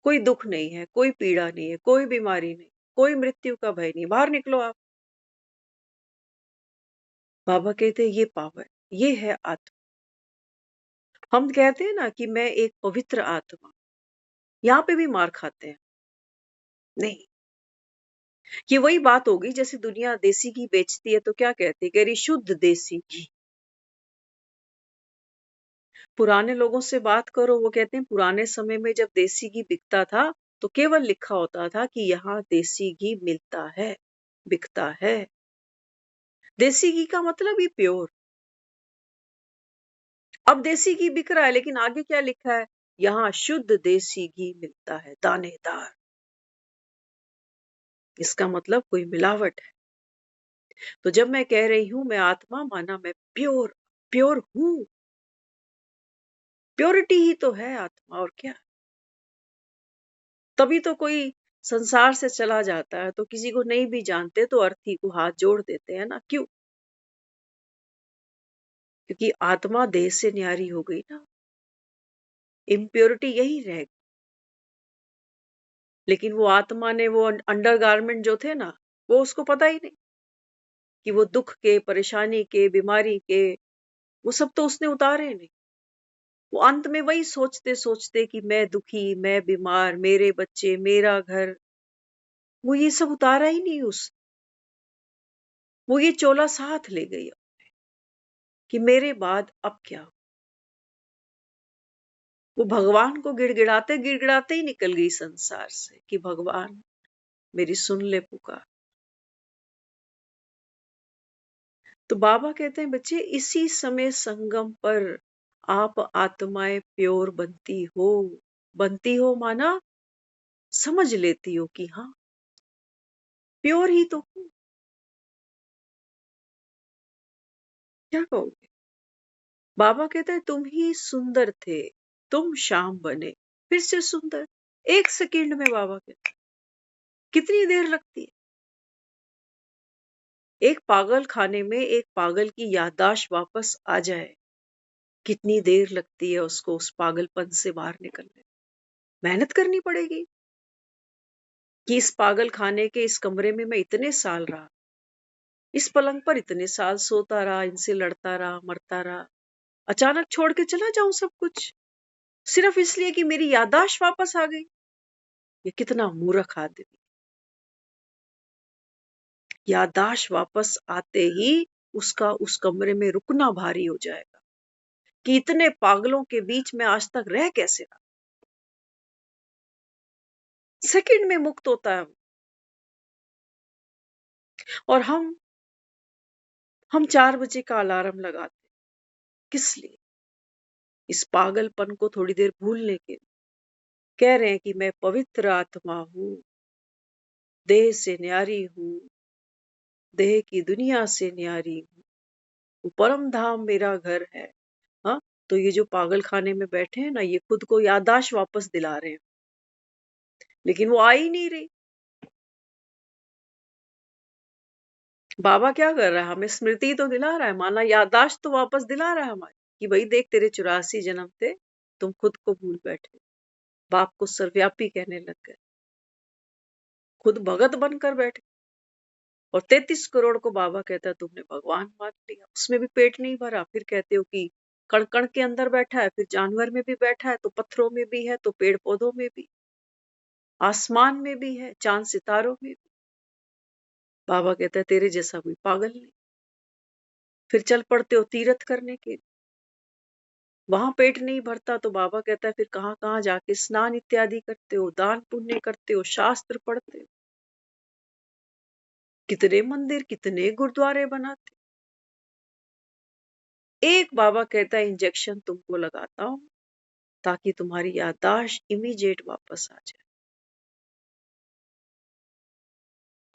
कोई दुख नहीं है, कोई पीड़ा नहीं है, कोई बीमारी नहीं, कोई मृत्यु का भय नहीं। बाहर निकलो आप। बाबा कहते हैं ये पावर, ये है आत्मा। हम कहते हैं ना कि मैं एक पवित्र आत्मा, यहाँ पे भी मार खाते हैं। नहीं, ये वही बात होगी जैसे दुनिया देसी घी बेचती है तो क्या कहती है, कह रही शुद्ध देसी घी। पुराने लोगों से बात करो, वो कहते हैं पुराने समय में जब देसी घी बिकता था तो केवल लिखा होता था कि यहाँ देसी घी मिलता है, बिकता है। देसी घी का मतलब ही प्योर। अब देसी घी बिक रहा है लेकिन आगे क्या लिखा है, यहाँ शुद्ध देसी घी मिलता है, दानेदार। इसका मतलब कोई मिलावट है। तो जब मैं कह रही हूं मैं आत्मा, माना मैं प्योर प्योर हूं। प्योरिटी ही तो है आत्मा, और क्या। तभी तो कोई संसार से चला जाता है तो किसी को नहीं भी जानते तो अर्थी को हाथ जोड़ देते हैं ना। क्यों? क्योंकि आत्मा देह से न्यारी हो गई ना। इम्प्योरिटी यही रहेगी। लेकिन वो आत्मा ने वो अंडरगारमेंट जो थे ना, वो उसको पता ही नहीं कि वो दुख के, परेशानी के, बीमारी के, वो सब तो उसने उतारे नहीं। वो अंत में वही सोचते सोचते कि मैं दुखी, मैं बीमार, मेरे बच्चे, मेरा घर, वो ये सब उतारा ही नहीं उस। वो ये चोला साथ ले गई कि मेरे बाद अब क्या हो। वो भगवान को गिड़गिड़ाते गिड़गिड़ाते ही निकल गई संसार से कि भगवान मेरी सुन ले पुकार। तो बाबा कहते हैं बच्चे, इसी समय संगम पर आप आत्माएं प्योर बनती हो माना समझ लेती हो कि हाँ प्योर ही तो हूं। क्या कहोगे? बाबा कहते हैं तुम ही सुंदर थे, तुम शाम बने फिर से सुंदर। एक सेकंड में बाबा कहते हैं। कितनी देर लगती है? एक पागल खाने में एक पागल की याददाश्त वापस आ जाए, कितनी देर लगती है उसको उस पागलपन से बाहर निकलने। मेहनत करनी पड़ेगी कि इस पागल खाने के इस कमरे में मैं इतने साल रहा, इस पलंग पर इतने साल सोता रहा, इनसे लड़ता रहा, मरता रहा, अचानक छोड़ के चला जाऊं सब कुछ सिर्फ इसलिए कि मेरी याददाश्त वापस आ गई। ये कितना मूर्ख आदमी। याददाश्त वापस आते ही उसका उस कमरे में रुकना भारी हो जाएगा कि इतने पागलों के बीच में आज तक रह कैसे रहा। सेकंड में मुक्त होता है। और हम 4 बजे का अलार्म लगाते, किस लिए? इस पागलपन को थोड़ी देर भूलने के लिए। कह रहे हैं कि मैं पवित्र आत्मा हूं, देह से न्यारी हूं, देह की दुनिया से न्यारी हूं, वो परम धाम मेरा घर है। हाँ, तो ये जो पागल खाने में बैठे हैं ना, ये खुद को याददाश्त वापस दिला रहे हैं, लेकिन वो आ ही नहीं रही। बाबा क्या कर रहा है? हमें स्मृति तो दिला रहा है, माना याददाश्त तो वापस दिला रहा है हमारी कि भाई देख तेरे 84 जन्म थे, तुम खुद को भूल बैठे, बाप को सर्वव्यापी कहने लग गए, खुद भगत बनकर बैठे और 33 करोड़ को बाबा कहता है तुमने भगवान मान लिया, उसमें भी पेट नहीं भरा, फिर कहते हो कि कण कण के अंदर बैठा है, फिर जानवर में भी बैठा है, तो पत्थरों में भी है, तो पेड़ पौधों में भी, आसमान में भी है, चांद सितारों में भी। बाबा कहता है तेरे जैसा कोई पागल नहीं। फिर चल पड़ते हो तीर्थ करने के, वहां पेट नहीं भरता तो बाबा कहता है फिर कहाँ कहाँ जाके स्नान इत्यादि करते हो, दान पुण्य करते हो, शास्त्र पढ़ते हो, कितने मंदिर कितने गुरुद्वारे बनाते हो। एक बाबा कहता है इंजेक्शन तुमको लगाता हूं ताकि तुम्हारी याददाश्त इमीडिएट वापस आ जाए।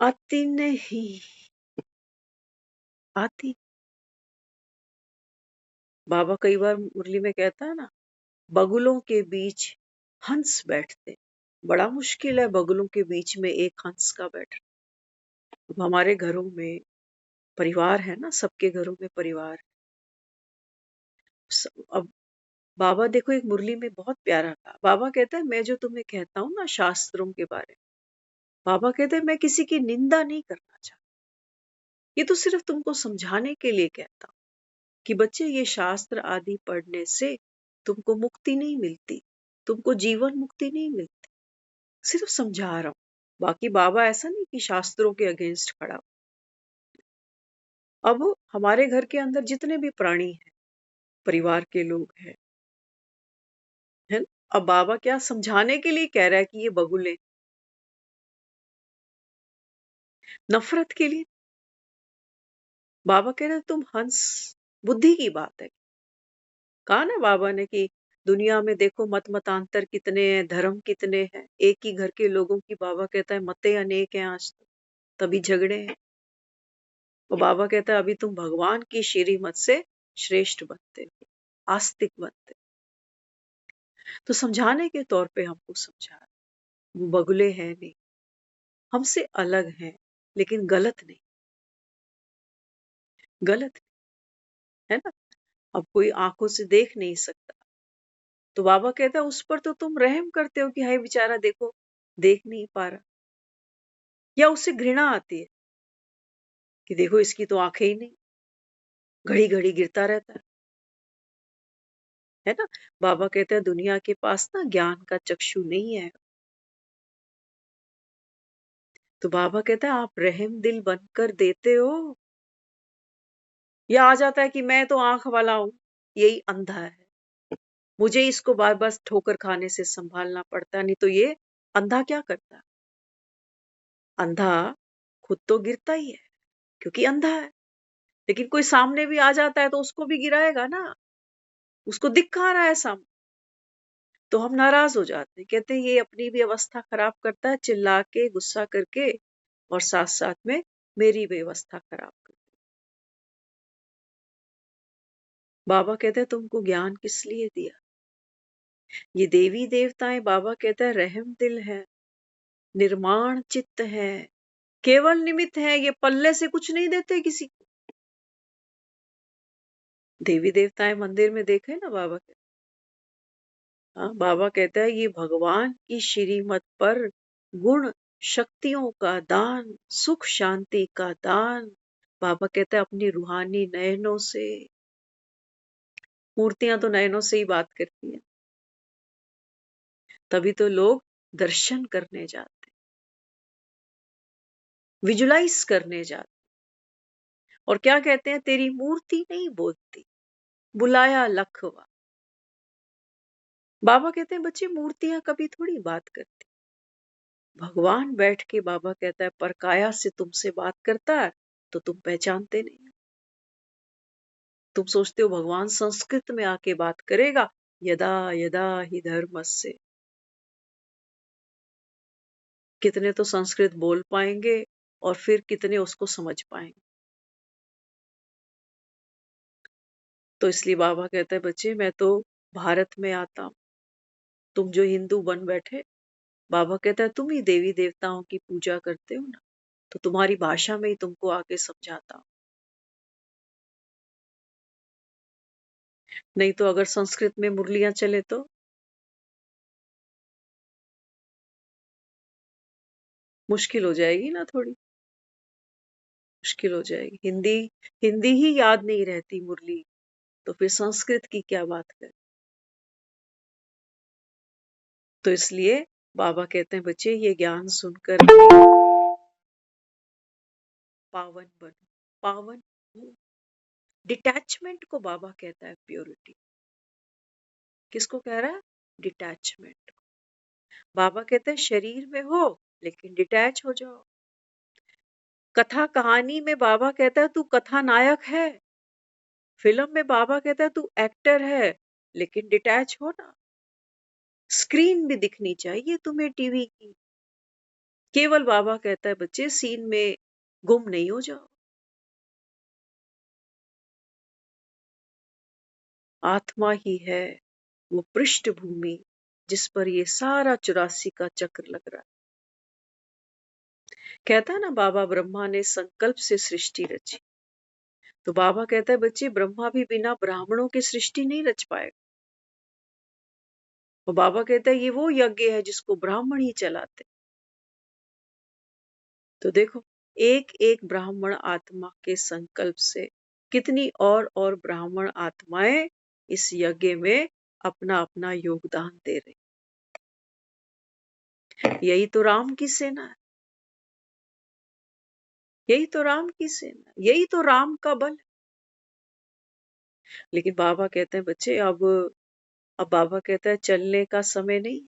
आती नहीं, आती। बाबा कई बार मुरली में कहता है ना, बगुलों के बीच हंस बैठते, बड़ा मुश्किल है बगुलों के बीच में एक हंस का बैठना। अब हमारे घरों में परिवार है ना, सबके घरों में परिवार है। अब बाबा देखो एक मुरली में बहुत प्यारा था, बाबा कहता है मैं जो तुम्हें कहता हूं ना शास्त्रों के बारे में, बाबा कहते हैं मैं किसी की निंदा नहीं करना चाहता, ये तो सिर्फ तुमको समझाने के लिए कहता हूं कि बच्चे ये शास्त्र आदि पढ़ने से तुमको मुक्ति नहीं मिलती, तुमको जीवन मुक्ति नहीं मिलती, सिर्फ समझा रहा हूं। बाकी बाबा ऐसा नहीं कि शास्त्रों के अगेंस्ट खड़ा हो। अब हमारे घर के अंदर जितने भी प्राणी हैं, परिवार के लोग हैं, है ना? अब बाबा क्या समझाने के लिए कह रहा है कि ये बगुले, नफरत के लिए। बाबा कह रहे हैं तुम हंस, बुद्धि की बात है। कहा ना बाबा ने कि दुनिया में देखो मत मतांतर कितने हैं, धर्म कितने हैं, एक ही घर के लोगों की बाबा कहता है मतें अनेक हैं आज तो, तभी झगड़े हैं। और बाबा कहता है अभी तुम भगवान की श्रीमत से श्रेष्ठ बनते हो, आस्तिक बनते हो। तो समझाने के तौर पे हमको समझा, वो बगुले हैं नहीं, हमसे अलग हैं, लेकिन गलत नहीं, गलत नहीं, है ना। अब कोई आंखों से देख नहीं सकता, तो बाबा कहता है उस पर तो तुम रहम करते हो कि हाय बेचारा देखो देख नहीं पा रहा, या उससे घृणा आती है कि देखो इसकी तो आंखें ही नहीं, घड़ी घड़ी गिरता रहता है ना। बाबा कहते हैं दुनिया के पास ना ज्ञान का चक्षु नहीं है। तो बाबा कहता है आप रहम दिल बनकर देते हो, या आ जाता है कि मैं तो आंख वाला हूं, यही अंधा है, मुझे इसको बार बार ठोकर खाने से संभालना पड़ता है, नहीं तो ये अंधा क्या करता है। अंधा खुद तो गिरता ही है क्योंकि अंधा है, लेकिन कोई सामने भी आ जाता है तो उसको भी गिराएगा ना, उसको दिख कहाँ रहा है सामने, तो हम नाराज हो जाते हैं, कहते हैं ये अपनी भी अवस्था खराब करता है, चिल्ला के गुस्सा करके, और साथ साथ में मेरी भी अवस्था खराब कर। बाबा कहते हैं तुमको ज्ञान किस लिए दिया, ये देवी देवताएं बाबा कहता है रहम दिल है, निर्माण चित्त है, केवल निमित्त है, ये पल्ले से कुछ नहीं देते किसी को। देवी देवताएं मंदिर में देखे ना बाबा के, हाँ बाबा कहता है ये भगवान की श्रीमत पर गुण शक्तियों का दान, सुख शांति का दान। बाबा कहता है अपनी रूहानी नयनों से, मूर्तियां तो नयनों से ही बात करती हैं, तभी तो लोग दर्शन करने जाते, विजुलाइज करने जाते, और क्या कहते हैं तेरी मूर्ति नहीं बोलती, बुलाया लखवा। बाबा कहते हैं बच्चे मूर्तियां कभी थोड़ी बात करती, भगवान बैठ के बाबा कहता है परकाया से तुमसे बात करता है तो तुम पहचानते नहीं, तुम सोचते हो भगवान संस्कृत में आके बात करेगा, यदा यदा ही धर्मस्य। कितने तो संस्कृत बोल पाएंगे और फिर कितने उसको समझ पाएंगे। तो इसलिए बाबा कहता है बच्चे मैं तो भारत में आता हूं, तुम जो हिंदू बन बैठे, बाबा कहता है तुम ही देवी देवताओं की पूजा करते हो ना, तो तुम्हारी भाषा में ही तुमको आके समझाता हूं। नहीं तो अगर संस्कृत में मुरलियां चले तो मुश्किल हो जाएगी ना थोड़ी। मुश्किल हो जाएगी। हिंदी हिंदी ही याद नहीं रहती मुरली, तो फिर संस्कृत की क्या बात करें। तो इसलिए बाबा कहते हैं बच्चे ये ज्ञान सुनकर पावन बनो, पावन हो। डिटैचमेंट को बाबा कहता है प्योरिटी। किसको कह रहा है? डिटैचमेंट। बाबा कहते हैं शरीर में हो लेकिन डिटैच हो जाओ। कथा कहानी में बाबा कहता है तू कथा नायक है, फिल्म में बाबा कहता है तू एक्टर है, लेकिन डिटैच हो ना। स्क्रीन भी दिखनी चाहिए तुम्हें टीवी की। केवल बाबा कहता है बच्चे सीन में गुम नहीं हो जाओ। आत्मा ही है वो पृष्ठभूमि जिस पर ये सारा 84 का चक्र लग रहा है। कहता है ना बाबा ब्रह्मा ने संकल्प से सृष्टि रची, तो बाबा कहता है बच्चे ब्रह्मा भी बिना ब्राह्मणों की सृष्टि नहीं रच पाएगा। और बाबा कहता है ये वो यज्ञ है जिसको ब्राह्मण ही चलाते। तो देखो एक एक ब्राह्मण आत्मा के संकल्प से कितनी और ब्राह्मण आत्माएं इस यज्ञ में अपना अपना योगदान दे रही। यही तो राम की सेना है, यही तो राम की सेना, यही तो राम का बल। लेकिन बाबा कहते हैं बच्चे अब बाबा कहता है चलने का समय नहीं,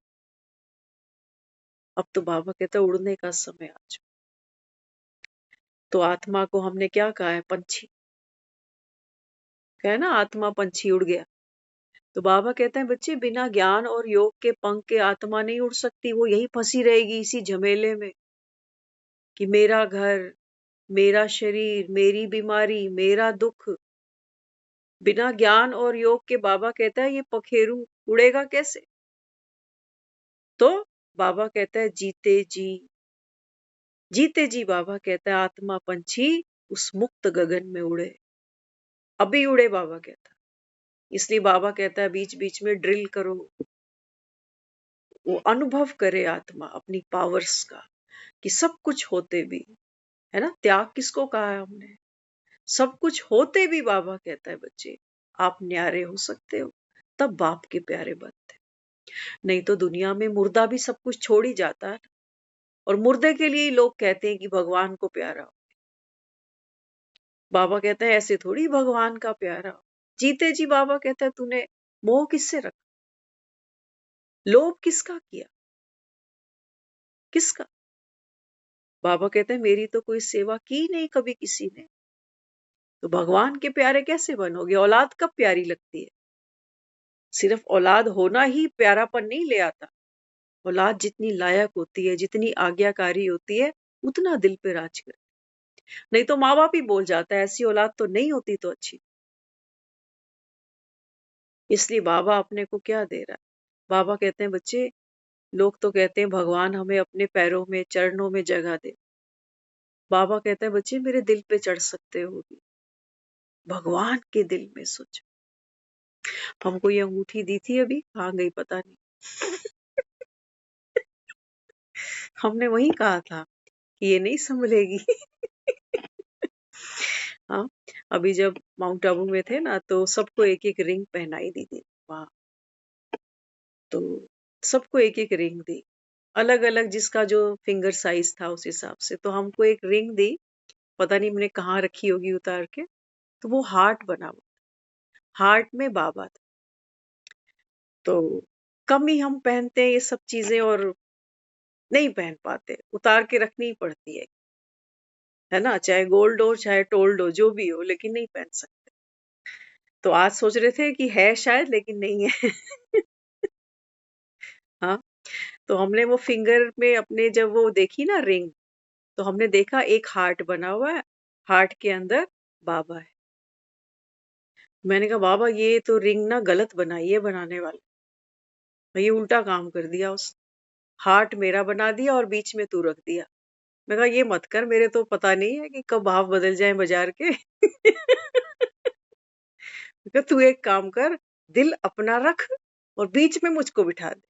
अब तो बाबा कहता है उड़ने का समय आ चुका। तो आत्मा को हमने क्या कहा है? पंछी कहा है ना, आत्मा पंछी उड़ गया। तो बाबा कहते हैं बच्चे बिना ज्ञान और योग के पंख के आत्मा नहीं उड़ सकती, वो यही फंसी रहेगी इसी झमेले में कि मेरा घर, मेरा शरीर, मेरी बीमारी, मेरा दुख। बिना ज्ञान और योग के बाबा कहता है ये पखेरु उड़ेगा कैसे? तो बाबा कहता है जीते जी, जीते जी बाबा कहता है आत्मा पंछी उस मुक्त गगन में उड़े, अभी उड़े बाबा कहता है। इसलिए बाबा कहता है बीच बीच में ड्रिल करो, वो अनुभव करे आत्मा अपनी पावर्स का, कि सब कुछ होते भी, है ना, त्याग किसको कहा है हमने? सब कुछ होते भी बाबा कहता है बच्चे आप न्यारे हो सकते हो, तब बाप के प्यारे बनते। नहीं तो दुनिया में मुर्दा भी सब कुछ छोड़ ही जाता है, और मुर्दे के लिए ही लोग कहते हैं कि भगवान को प्यारा हो। बाबा कहते हैं ऐसे थोड़ी भगवान का प्यारा हो। जीते जी बाबा कहता है तूने मोह किससे रखा, लोभ किसका किया, किसका? बाबा कहते हैं मेरी तो कोई सेवा की नहीं कभी किसी ने, तो भगवान के प्यारे कैसे बनोगे? औलाद कब प्यारी लगती है? सिर्फ औलाद होना ही प्यारापन नहीं ले आता। औलाद जितनी लायक होती है, जितनी आज्ञाकारी होती है, उतना दिल पे राज करे। नहीं तो माँ बाप ही बोल जाता है ऐसी औलाद तो नहीं होती तो अच्छी। इसलिए बाबा अपने को क्या दे रहा है? बाबा कहते हैं बच्चे लोग तो कहते हैं भगवान हमें अपने पैरों में, चरणों में जगह दे। बाबा कहते हैं बच्चे मेरे दिल पे चढ़ सकते हो भी, भगवान के दिल में सोचो। हमको ये अंगूठी दी थी अभी, कहाँ गई पता नहीं। हमने वही कहा था कि ये नहीं संभलेगी। हाँ, अभी जब माउंट आबू में थे ना तो सबको एक एक रिंग पहनाई दी थी वहां। तो सबको एक एक रिंग दी, अलग अलग जिसका जो फिंगर साइज था उस हिसाब से। तो हमको एक रिंग दी, पता नहीं मैंने कहाँ रखी होगी उतार के, तो वो हार्ट बना हुआ, हार्ट में बाबा था। तो कम ही हम पहनते हैं ये सब चीजें और नहीं पहन पाते, उतार के रखनी ही पड़ती है ना, चाहे गोल्ड हो चाहे टोल्ड हो जो भी हो, लेकिन नहीं पहन सकते। तो आज सोच रहे थे कि है शायद, लेकिन नहीं है। हाँ, तो हमने वो फिंगर में अपने जब वो देखी ना रिंग, तो हमने देखा एक हार्ट बना हुआ है, हार्ट के अंदर बाबा है। मैंने कहा बाबा ये तो रिंग ना गलत बनाई है बनाने वाले, ये उल्टा काम कर दिया, उस हार्ट मेरा बना दिया और बीच में तू रख दिया। मैं कहा ये मत कर, मेरे तो पता नहीं है कि कब भाव बदल जाए बाजार के। मैं कहा, तू एक काम कर, दिल अपना रख और बीच में मुझको बिठा दे।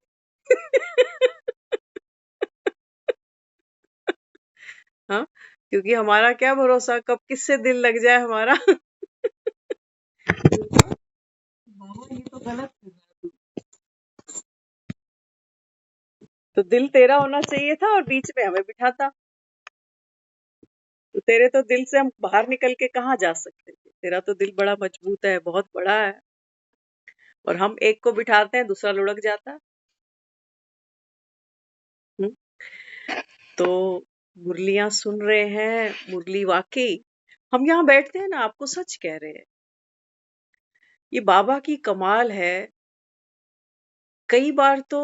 हाँ, क्योंकि हमारा क्या भरोसा कब किससे दिल लग जाए हमारा। बाबा ये तो गलत कर रहा है तू। तो दिल तेरा होना चाहिए था और बीच में हमें बिठाता। तो तेरे तो दिल से हम बाहर निकल के कहाँ जा सकते थे। तेरा तो दिल बड़ा मजबूत है, बहुत बड़ा है, और हम एक को बिठाते हैं, दूसरा लुढ़क जाता। हम्म? तो मुरलियां सुन रहे हैं, मुरली वाकई हम यहाँ बैठते हैं ना, आपको सच कह रहे हैं, ये बाबा की कमाल है। कई बार तो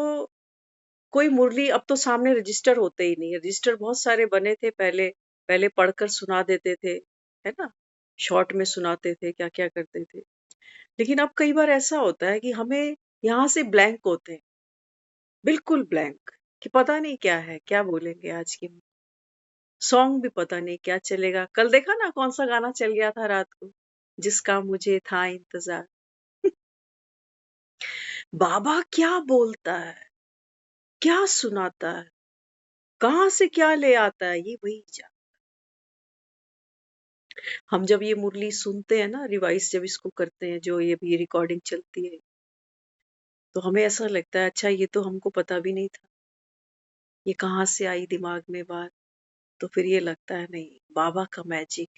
कोई मुरली, अब तो सामने रजिस्टर होते ही नहीं है, रजिस्टर बहुत सारे बने थे पहले, पहले पढ़कर सुना देते थे, है ना, शॉर्ट में सुनाते थे, क्या क्या करते थे। लेकिन अब कई बार ऐसा होता है कि हमें यहाँ से ब्लैंक होते हैं, बिल्कुल ब्लैंक, कि पता नहीं क्या है, क्या बोलेंगे आज की। सॉन्ग भी पता नहीं क्या चलेगा। कल देखा ना कौन सा गाना चल गया था रात को, जिसका मुझे था इंतजार। बाबा क्या बोलता है, क्या सुनाता है, कहाँ से क्या ले आता है, ये वही जान। हम जब ये मुरली सुनते हैं ना, रिवाइज जब इसको करते हैं, जो ये भी रिकॉर्डिंग चलती है, तो हमें ऐसा लगता है अच्छा ये तो हमको पता भी नहीं था, ये कहाँ से आई दिमाग में बात। तो फिर ये लगता है नहीं, बाबा का मैजिक।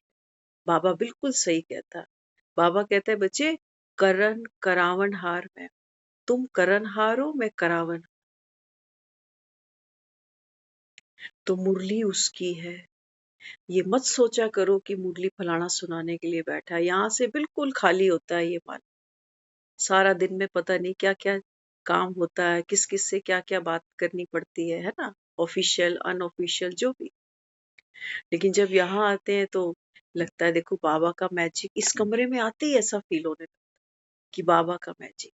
बाबा बिल्कुल सही कहता है। बाबा कहता है बच्चे, करण करावन हार में, तुम करण हारो, मैं करावन। तो मुरली उसकी है। ये मत सोचा करो कि मुरली फलाना सुनाने के लिए बैठा है, यहाँ से बिल्कुल खाली होता है ये मन। सारा दिन में पता नहीं क्या क्या काम होता है, किस किस से क्या क्या बात करनी पड़ती है ना, ऑफिशियल अनऑफिशियल जो भी। लेकिन जब यहाँ आते हैं तो लगता है देखो बाबा का मैजिक, इस कमरे में आते ही ऐसा फील होने लगता है कि बाबा का मैजिक।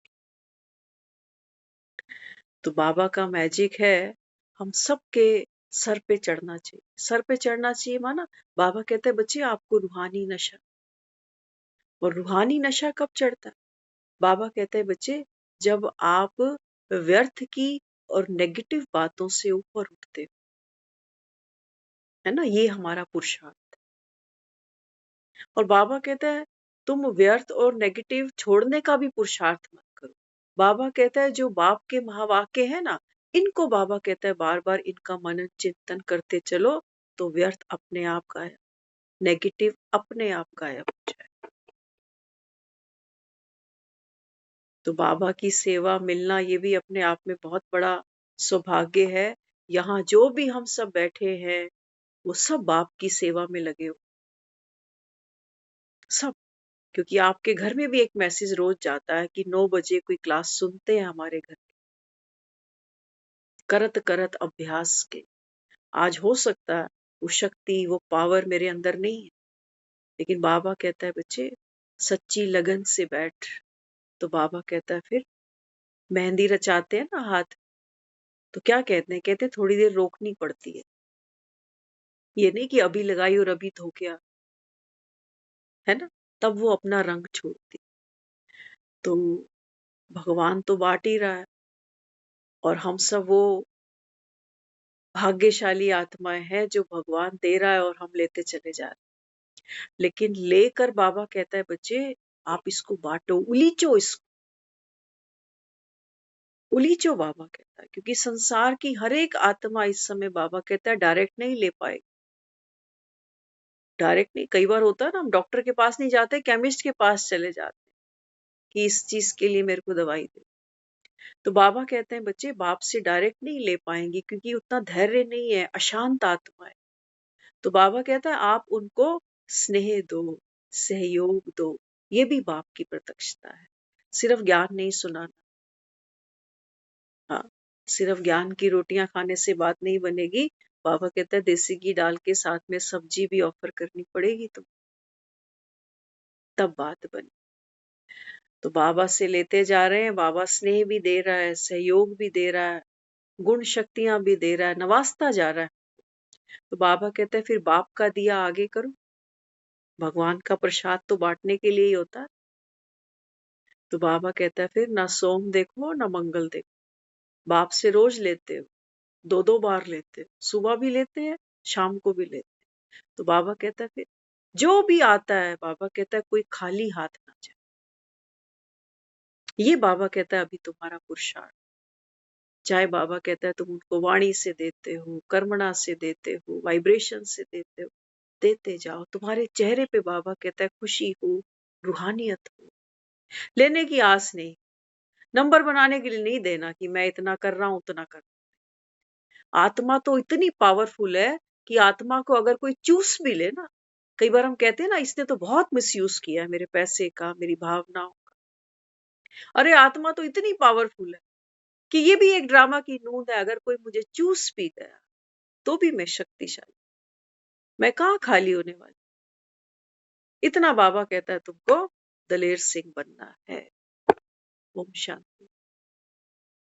तो बाबा का मैजिक है, हम सबके सर पे चढ़ना चाहिए। सर पे चढ़ना चाहिए माना, बाबा कहते हैं बच्चे आपको रूहानी नशा, और रूहानी नशा कब चढ़ता है? बाबा कहते हैं बच्चे, जब आप व्यर्थ की और नेगेटिव बातों से ऊपर उठते हो, है ना, ये हमारा पुरुषार्थ। और बाबा कहता है तुम व्यर्थ और नेगेटिव छोड़ने का भी पुरुषार्थ मत करो। बाबा कहता है जो बाप के महावाक्य है ना, इनको बाबा कहता है बार बार इनका मनन चिंतन करते चलो, तो व्यर्थ अपने आप गायब, नेगेटिव अपने आप गायब हो जाए। तो बाबा की सेवा मिलना ये भी अपने आप में बहुत बड़ा सौभाग्य है। यहाँ जो भी हम सब बैठे हैं, वो सब बाप की सेवा में लगे हो, सब। क्योंकि आपके घर में भी एक मैसेज रोज जाता है कि 9 बजे कोई क्लास सुनते हैं हमारे घर, करत करत अभ्यास के। आज हो सकता है वो शक्ति, वो पावर मेरे अंदर नहीं है, लेकिन बाबा कहता है बच्चे सच्ची लगन से बैठ। तो बाबा कहता है फिर मेहंदी रचाते हैं ना हाथ, तो क्या कहते हैं थोड़ी देर रोकनी पड़ती है। ये नहीं कि अभी लगाई और अभी धो के आ, है ना, तब वो अपना रंग छोड़ती। तो भगवान तो बांट ही रहा है, और हम सब वो भाग्यशाली आत्माएं हैं जो भगवान दे रहा है और हम लेते चले जा रहे हैं। लेकिन लेकर बाबा कहता है बच्चे आप इसको बांटो, उलीचो इसको, उलीचो। बाबा कहता है क्योंकि संसार की हर एक आत्मा इस समय, बाबा कहता है डायरेक्ट नहीं ले पाएगी। डायरेक्ट नहीं, कई बार होता है ना, हम डॉक्टर के पास नहीं जाते, केमिस्ट के पास चले जाते हैं कि इस चीज के लिए मेरे को दवाई दे। तो बाबा कहते हैं बच्चे बाप से डायरेक्ट नहीं ले पाएंगी, क्योंकि उतना धैर्य नहीं है, अशांत आत्मा है। तो बाबा कहता है आप उनको स्नेह दो, सहयोग दो, ये भी बाप की प्रत्यक्षता है। सिर्फ ज्ञान नहीं सुनाना, हाँ, सिर्फ ज्ञान की रोटियां खाने से बात नहीं बनेगी। बाबा कहता है देसी घी डाल के साथ में सब्जी भी ऑफर करनी पड़ेगी, तो तब बात बनी। तो बाबा से लेते जा रहे हैं, बाबा स्नेह भी दे रहा है, सहयोग भी दे रहा है, गुण शक्तियां भी दे रहा है, नवाजता जा रहा है। तो बाबा कहते हैं फिर बाप का दिया आगे करो, भगवान का प्रसाद तो बांटने के लिए ही होता है। तो बाबा कहता है फिर ना सोम देखो ना मंगल देखो, बाप से रोज लेते हो, 2-2 बार लेते हो, सुबह भी लेते हैं, शाम को भी लेते हैं। तो बाबा कहता है फिर जो भी आता है, बाबा कहता है कोई खाली हाथ ना जाए। ये बाबा कहता है अभी तुम्हारा पुरुषार्थ। चाहे बाबा कहता है तुम उनको वाणी से देते हो, कर्मणा से देते हो, वाइब्रेशन से देते हो, देते जाओ। तुम्हारे चेहरे पे बाबा कहता है खुशी हो, रूहानियत हो। लेने की आस नहीं, नंबर बनाने के लिए नहीं देना कि मैं इतना कर रहा हूं उतना कर। आत्मा तो इतनी पावरफुल है कि आत्मा को अगर कोई चूस भी ले ना, कई बार हम कहते हैं ना इसने तो बहुत मिसयूज किया है मेरे पैसे का, मेरी भावनाओं का। अरे आत्मा तो इतनी पावरफुल है कि ये भी एक ड्रामा की नूंद है, अगर कोई मुझे चूस भी गया तो भी मैं शक्तिशाली, मैं कहाँ खाली होने वाली। इतना बाबा कहता है तुमको दलेर सिंह बनना है। ओम शांति।